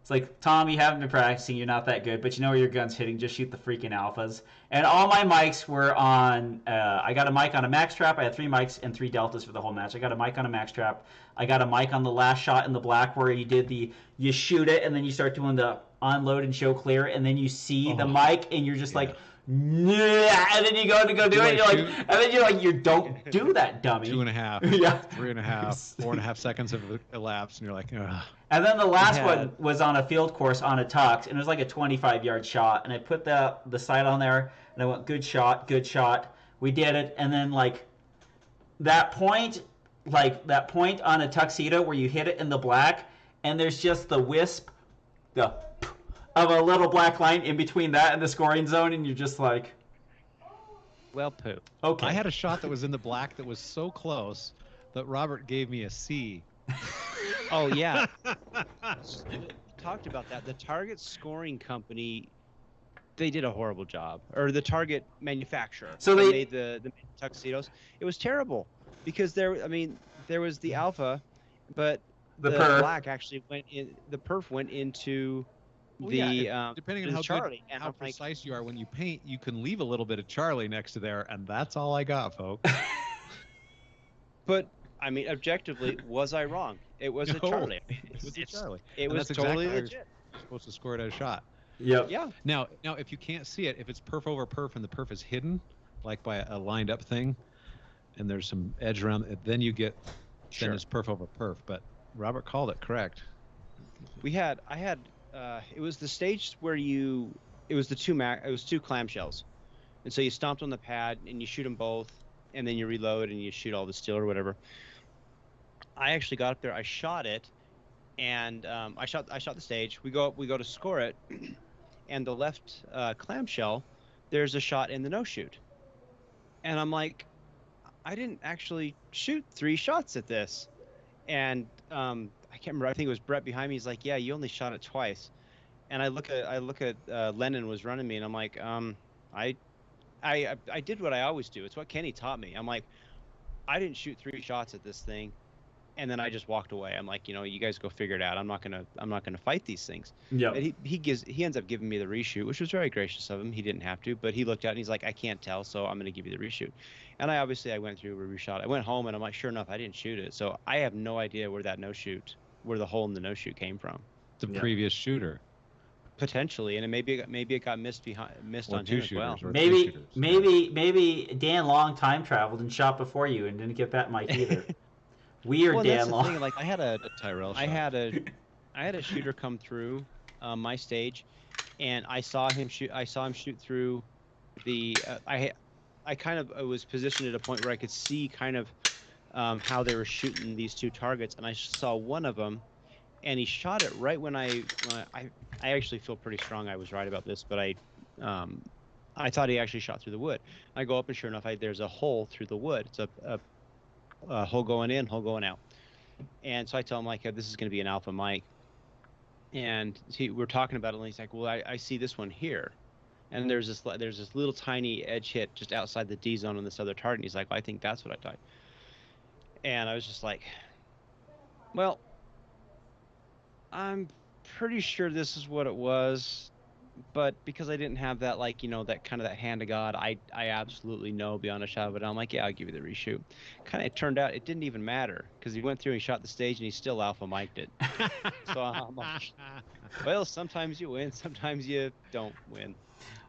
it's like, Tom, you haven't been practicing, you're not that good, but you know where your gun's hitting, just shoot the freaking alphas. And all my mics were on, I got a mic on a max trap, I had 3 mics and 3 deltas for the whole match. I got a mic on a max trap, I got a mic on the last shot in the black where you shoot it and then you start doing the unload and show clear, and then you see the mic and you're just like, yeah, and then you go to do it, and then you're like, you don't do that, dummy. 2.5, 3.5, 4.5 seconds have elapsed, and you're like, ugh. And then the last one was on a field course on a tux, and it was like a 25-yard shot, and I put the sight on there, and I went, good shot. We did it, and then that point on a tuxedo where you hit it in the black, and there's just the wisp, of a little black line in between that and the scoring zone, and you're just like, well, poo. Okay. I had a shot that was in the black that was so close that Robert gave me a C. Oh, yeah. Talked about that. The Target scoring company, they did a horrible job. Or the Target manufacturer. So they made the tuxedos. It was terrible because there was the alpha, but the black actually went in. The perf went into depending on how Charlie good, how precise you are when you paint, you can leave a little bit of Charlie next to there, and that's all I got, folks. But I mean, objectively, was I wrong? It was a Charlie. It was a Charlie. It was totally legit. You're supposed to score it as a shot. Yep. Yeah. Now, if you can't see it, if it's perf over perf and the perf is hidden, like by a lined up thing, and there's some edge around it, then you get, then it's perf over perf. But Robert called it correct. I had. It was the stage where it was two clamshells, and so you stomped on the pad and you shoot them both, and then you reload and you shoot all the steel or whatever. I actually got up there, I shot it, and I shot the stage. We go to score it, and the left clamshell, there's a shot in the no shoot, and I'm like, I didn't actually shoot 3 shots at this, and I can't remember. I think it was Brett behind me. He's like, "Yeah, you only shot it twice." And I look at Lennon was running me, and I'm like, I did what I always do. It's what Kenny taught me. I'm like, I didn't shoot 3 shots at this thing, and then I just walked away. I'm like, you guys go figure it out. I'm not gonna fight these things. Yeah. He ends up giving me the reshoot, which was very gracious of him. He didn't have to, but he looked at it and he's like, I can't tell, so I'm gonna give you the reshoot. And I went through a reshot. I went home and I'm like, sure enough, I didn't shoot it. So I have no idea where that no shoot where the hole in the no shoot came from. The previous shooter. Potentially, and maybe it got missed on him as well. Maybe Dan Long time traveled and shot before you and didn't get that mic either. Weird, well, Dan that's Long. The thing. Like I had a Tyrell shot. I had a shooter come through my stage, and I saw him shoot through the. I was positioned at a point where I could see kind of how they were shooting these two targets, and I saw one of them, and he shot it right when I actually feel pretty strong I was right about this, but I thought he actually shot through the wood. I go up, and sure enough, there's a hole through the wood. It's a hole going in, hole going out. And so I tell him, like, this is going to be an alpha mic. And we're talking about it, and he's like, well, I see this one here. And there's this little tiny edge hit just outside the D zone on this other target. And he's like, well, I think that's what I died. And I was just like, well, I'm pretty sure this is what it was. But because I didn't have that, like, that kind of that hand of God, I absolutely know beyond a shadow of a doubt. I'm like, yeah, I'll give you the reshoot. Kind of, it turned out it didn't even matter because he went through and he shot the stage and he still alpha mic'd it. So I'm like, well, sometimes you win, sometimes you don't win.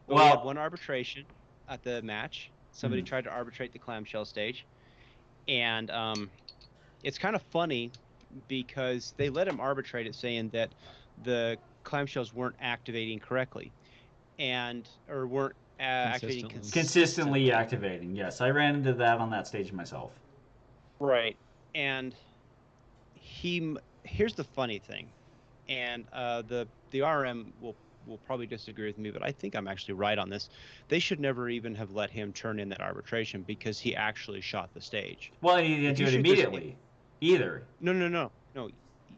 But we had one arbitration at the match. Somebody tried to arbitrate the clamshell stage, and it's kind of funny because they let him arbitrate it, saying that the clamshells weren't activating correctly, or weren't activating consistently activating. Yes, I ran into that on that stage myself. Right, and here's the funny thing, and the RM will probably disagree with me, but I think I'm actually right on this. They should never even have let him turn in that arbitration because he actually shot the stage. Well, he didn't do it immediately either. No.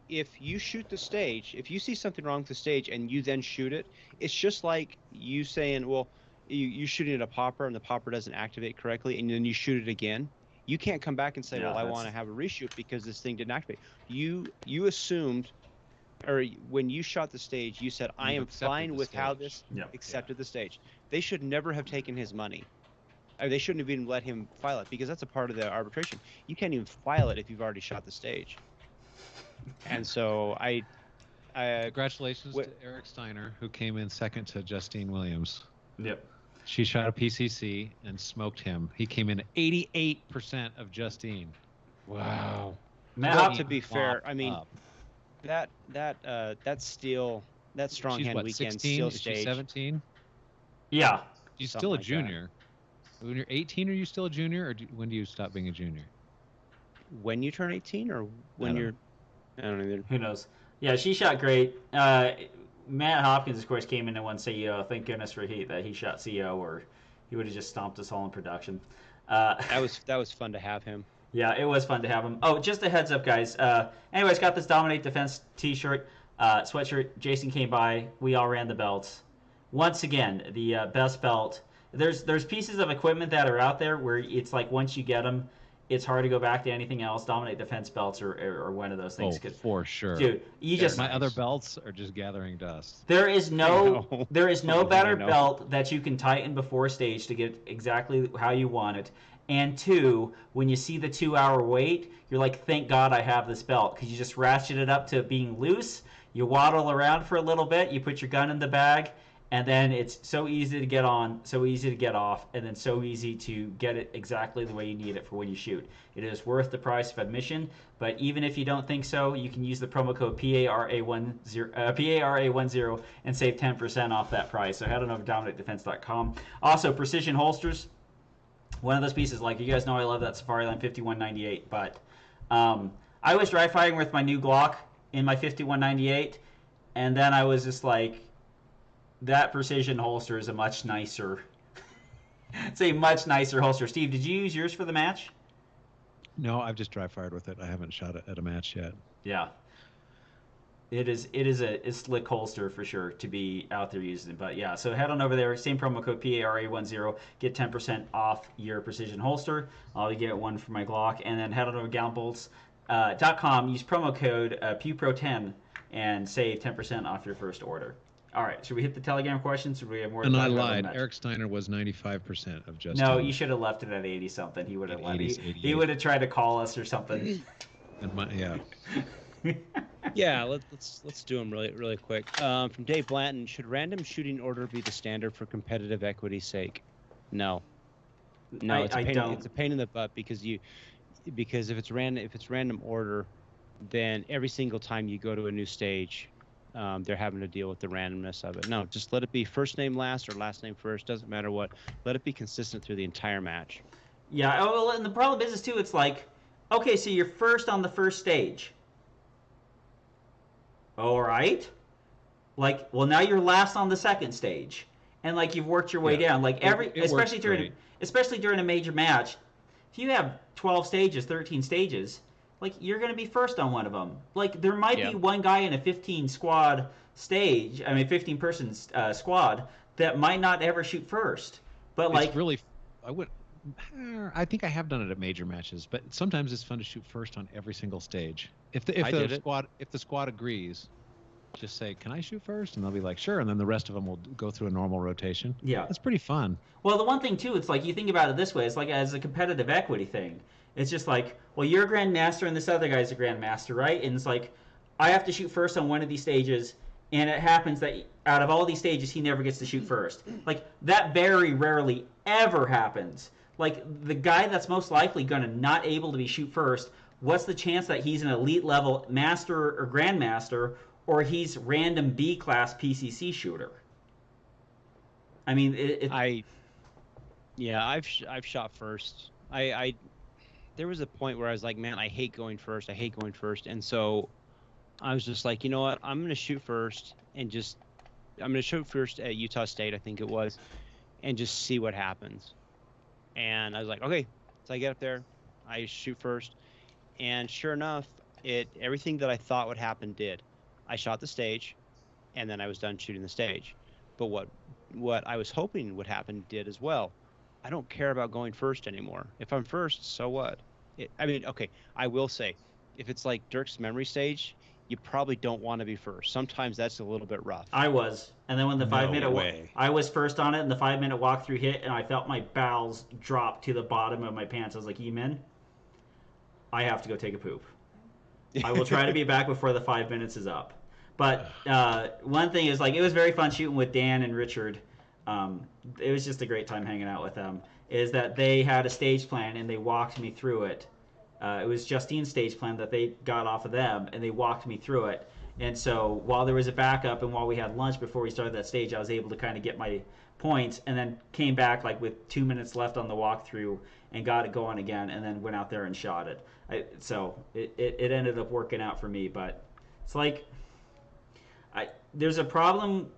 If you shoot the stage, if you see something wrong with the stage and you then shoot it, it's just like you saying, well, you shooting at a popper and the popper doesn't activate correctly, and then you shoot it again. You can't come back and say, well, I want to have a reshoot because this thing didn't activate. You assumed, or when you shot the stage, you said, I am fine with how this accepted the stage. They should never have taken his money. They shouldn't have even let him file it because that's a part of the arbitration. You can't even file it if you've already shot the stage. And so congratulations to Eric Steiner, who came in second to Justine Williams. Yep. She shot a PCC and smoked him. He came in at 88% of Justine. Wow. Well, to be fair, I mean, that strong hand what, weekend 16? steel Is stage. she 17? Yeah. She's still a junior. When you're 18, are you still a junior, or when do you stop being a junior? When you turn 18, or when you're... I don't know either. Who knows? Yeah, she shot great. Matt Hopkins, of course, came in and won CEO. Thank goodness for that he shot CEO, or he would have just stomped us all in production. That was fun to have him. Yeah, it was fun to have him. Oh, just a heads up, guys. Anyways, got this Dominate Defense T-shirt, sweatshirt. Jason came by. We all ran the belts. Once again, the best belt. There's pieces of equipment that are out there where it's like once you get them, it's hard to go back to anything else. Dominate Defense belts are one of those things. Oh, for sure. Dude, my other belts are just gathering dust. There is no better belt that you can tighten before stage to get exactly how you want it. And two, when you see the 2-hour wait, you're like, thank God I have this belt, because you just ratchet it up to being loose. You waddle around for a little bit. You put your gun in the bag. And then it's so easy to get on, so easy to get off, and then so easy to get it exactly the way you need it for when you shoot. It is worth the price of admission, but even if you don't think so, you can use the promo code PARA10 and save 10% off that price. So head on over to DominateDefense.com. Also, Precision Holsters, one of those pieces, like you guys know I love that Safari Line 5198, but I was dry firing with my new Glock in my 5198, and then I was just like, that Precision holster is a much nicer it's a much nicer holster. Steve, did you use yours for the match? No, I've just dry fired with it. I haven't shot it at a match yet. Yeah. It is a slick holster for sure to be out there using it. But yeah, so head on over there, same promo code PARA10, get 10% off your Precision holster. I'll get one for my Glock, and then head on over to gallonbolts.com, use promo code PUPRO10 and save 10% off your first order. All right, should we hit the Telegram questions, or do we have more? And I lied. Eric Steiner was 95% of Justin. No, you should have left it at 80-something. He would have he would have tried to call us or something. Yeah. Yeah, let's do them really quick. From Dave Blanton, should random shooting order be the standard for competitive equity's sake? No, it's a I pain. don't. It's a pain in the butt because if it's random order, then every single time you go to a new stage, they're having to deal with the randomness of it. No, just let it be first name last or last name first. Doesn't matter what. Let it be consistent through the entire match. Yeah. Oh, well, and the problem is too. It's like, okay, so you're first on the first stage. All right. Like, well, now you're last on the second stage, and like you've worked your way down. Like especially during a major match, if you have 12 stages, 13 stages, like you're going to be first on one of them. Like there might be one guy in a 15 squad stage, I mean 15 person squad that might not ever shoot first. But It's like really, I think I have done it at major matches, but sometimes it's fun to shoot first on every single stage. If the squad agrees, just say, "Can I shoot first?" And they'll be like, "Sure," and then the rest of them will go through a normal rotation. Yeah. That's pretty fun. Well, the one thing too, it's like you think about it this way. It's like as a competitive equity thing. It's just like, well, you're a grandmaster and this other guy's a grandmaster, right? And it's like, I have to shoot first on one of these stages, and it happens that out of all these stages, he never gets to shoot first. Like that very rarely ever happens. Like the guy that's most likely going to not able to be shoot first. What's the chance that he's an elite level master or grandmaster, or he's random B class PCC shooter? I mean, I've shot first. There was a point where I was like, man, I hate going first. And so I was just like, you know what? I'm going to shoot first at Utah State, I think it was, and just see what happens. And I was like, okay. So I get up there, I shoot first, and sure enough, everything that I thought would happen did. I shot the stage, and then I was done shooting the stage. But what I was hoping would happen did as well. I don't care about going first anymore. If I'm first, so what? I will say, if it's like Dirk's memory stage, you probably don't want to be first. Sometimes that's a little bit rough. I was. And then when the 5 minute I was first on it, and the 5 minute walkthrough hit, and I felt my bowels drop to the bottom of my pants. I was like, Emin, I have to go take a poop. I will try to be back before the 5 minutes is up. But one thing is, like, it was very fun shooting with Dan and Richard. It was just a great time hanging out with them. Is that they had a stage plan and they walked me through it. It was Justine's stage plan that they got off of them, and they walked me through it. And so while there was a backup and while we had lunch before we started that stage, I was able to kind of get my points, and then came back like with 2 minutes left on the walkthrough and got it going again, and then went out there and shot it. So it ended up working out for me. But it's like there's a problem.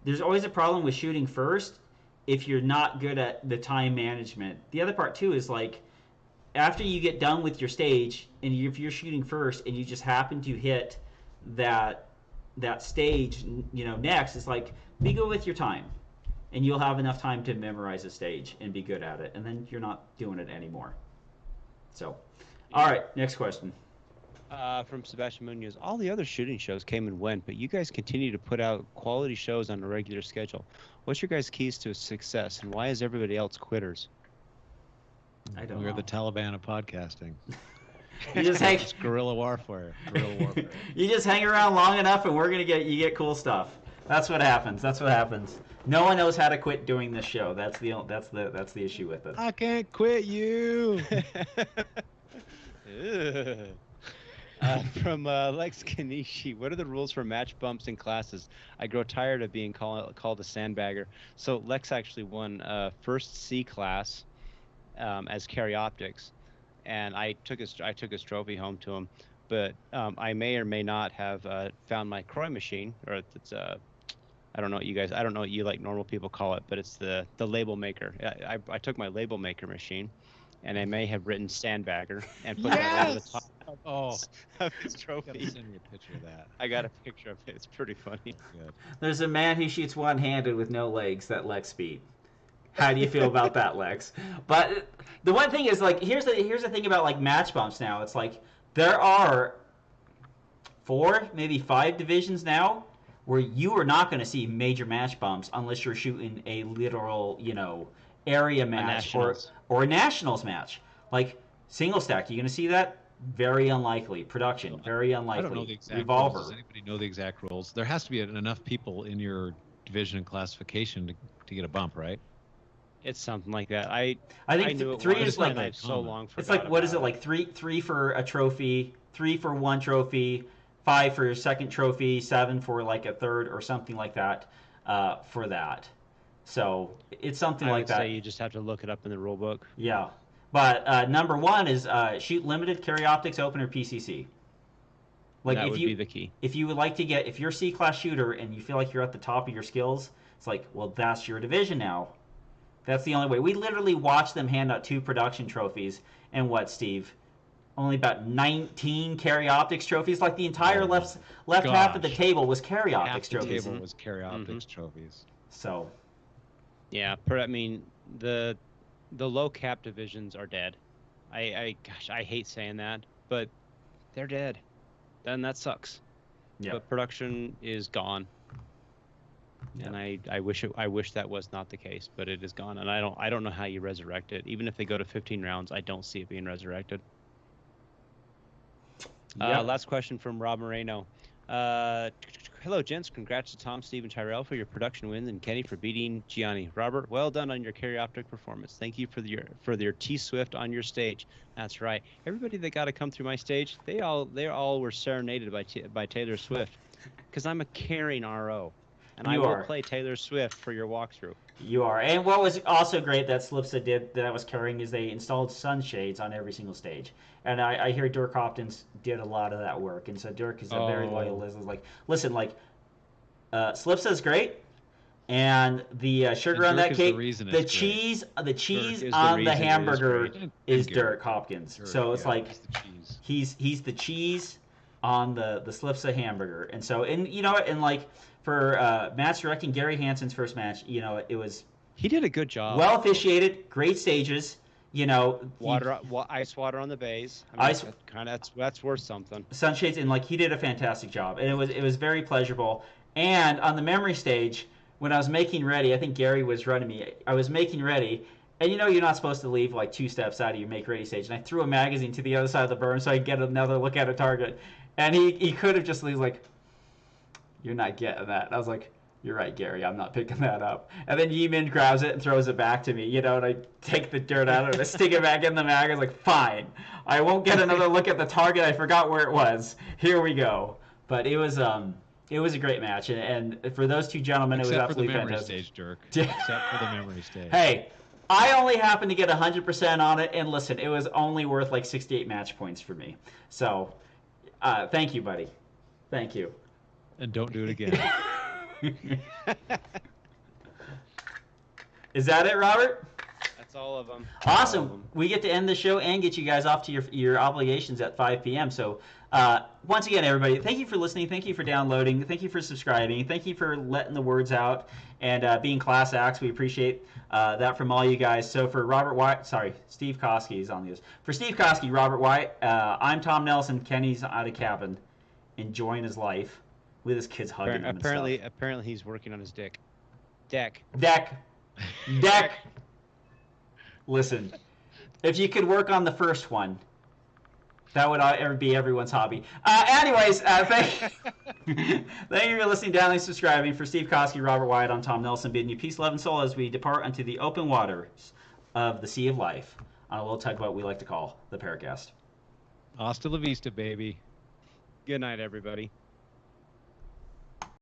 There's always a problem with shooting first if you're not good at the time management. The other part too is like after you get done with your stage, and if you're shooting first and you just happen to hit that stage, next, it's like be good with your time, and you'll have enough time to memorize a stage and be good at it, and then you're not doing it anymore. So, all right, next question. From Sebastian Munoz, all the other shooting shows came and went, but you guys continue to put out quality shows on a regular schedule. What's your guys' keys to success, and why is everybody else quitters? I don't know. We're the Taliban of podcasting. You just hang. It's guerrilla warfare. You just hang around long enough, and you get cool stuff. That's what happens. No one knows how to quit doing this show. That's the issue with it. I can't quit you. From Lex Kanishi, what are the rules for match bumps in classes? I grow tired of being called a sandbagger. So Lex actually won first C class as carry optics, and I took his trophy home to him. But I may or may not have found my Croy machine, or it's I don't know what you like normal people call it, but it's the label maker. I took my label maker machine, and I may have written sandbagger and put that over the top of his trophy. You gotta send me a picture of that. I got a picture of it. It's pretty funny. Good. There's a man who shoots one-handed with no legs that Lex beat. How do you feel about that, Lex? But the one thing is, like, here's the thing about like match bumps now. It's like there are 4, maybe 5 divisions now where you are not going to see major match bumps unless you're shooting a literal, area match or a nationals match. Like single stack, you going to see that? very unlikely. Production, very unlikely. I don't know the exact Revolver. rules. Does anybody know the exact rules? There has to be enough people in your division and classification to get a bump, right? It's something like that. I think knew it three was, is like and I've so long forgot it's like what is it about like three for a trophy, 3 for one trophy, 5 for your second trophy, 7 for like a third or something like that for that. So it's something I like would that. say you just have to look it up in the rule book. Yeah, but number one is shoot limited, carry optics, open, or PCC. Like That if would you be the key. if you would like to get if you're C-class shooter and you feel like you're at the top of your skills, it's like, well, that's your division now. That's the only way. We literally watched them hand out 2 production trophies and what, Steve? Only about 19 carry optics trophies. Like the entire left half of the table was carry optics Half the trophies. table was carry optics trophies. So, Yeah, I mean the low cap divisions are dead. Gosh, I hate saying that, but they're dead. Then that sucks. yeah. But production is gone. Yep. And I wish that was not the case, but it is gone, and I don't know how you resurrect it. Even if they go to 15 rounds, I don't see it being resurrected. Yep. Last question from Rob Moreno. Hello, gents. Congrats to Tom, Steve, and Tyrell for your production wins, and Kenny for beating Gianni. Robert, well done on your carry optic performance. Thank you for your T-Swift on your stage. That's right. Everybody that got to come through my stage, they all were serenaded by Taylor Swift, because I'm a caring RO. And I will play Taylor Swift for your walkthrough. You are. And what was also great that Slipsa did that I was carrying is they installed sunshades on every single stage. And I hear Dirk Hopkins did a lot of that work. And so Dirk is a very loyal listener. Like, listen, like, Slipsa's great. And the sugar on that cake, the cheese on the hamburger is Dirk Hopkins. So it's like he's the cheese on the Slipsa hamburger. And so, and you know, and like, for match directing Gary Hansen's first match, you know, he did a good job. Well officiated, great stages, you know. Ice water on the bays. I mean, that's worth something. Sunshades, and like he did a fantastic job, and it was very pleasurable. And on the memory stage, when I was making ready, I think Gary was running me. I was making ready, and you know you're not supposed to leave like 2 steps out of your make ready stage. And I threw a magazine to the other side of the berm so I could get another look at a target. And he could have just like, you're not getting that. And I was like, you're right, Gary, I'm not picking that up. And then Yeeman grabs it and throws it back to me, you know, and I take the dirt out of it and I stick it back in the mag. I was like, fine, I won't get another look at the target. I forgot where it was. Here we go. But it was a great match. And for those 2 gentlemen, it was absolutely fantastic. Except for the memory stage, Dirk. Except for the memory stage. Hey, I only happened to get 100% on it. And listen, it was only worth like 68 match points for me. So thank you, buddy. Thank you. And don't do it again. Is that it, Robert? That's all of them. Awesome. We get to end the show and get you guys off to your obligations at 5 p.m. So once again, everybody, thank you for listening. Thank you for downloading. Thank you for subscribing. Thank you for letting the words out and being class acts. We appreciate that from all you guys. So for Steve Koski is on the list. For Steve Koski, Robert White, I'm Tom Nelson. Kenny's out of cabin, enjoying his life. With his kids hugging him Apparently he's working on his deck. Listen, if you could work on the first one, that would be everyone's hobby. Anyways, thank you for listening, downloading, subscribing. For Steve Koski, Robert Wyatt, I'm Tom Nelson, bidding you peace, love, and soul as we depart unto the open waters of the Sea of Life on a little tugboat we like to call the PARAcast. Hasta la vista, baby. Good night, everybody.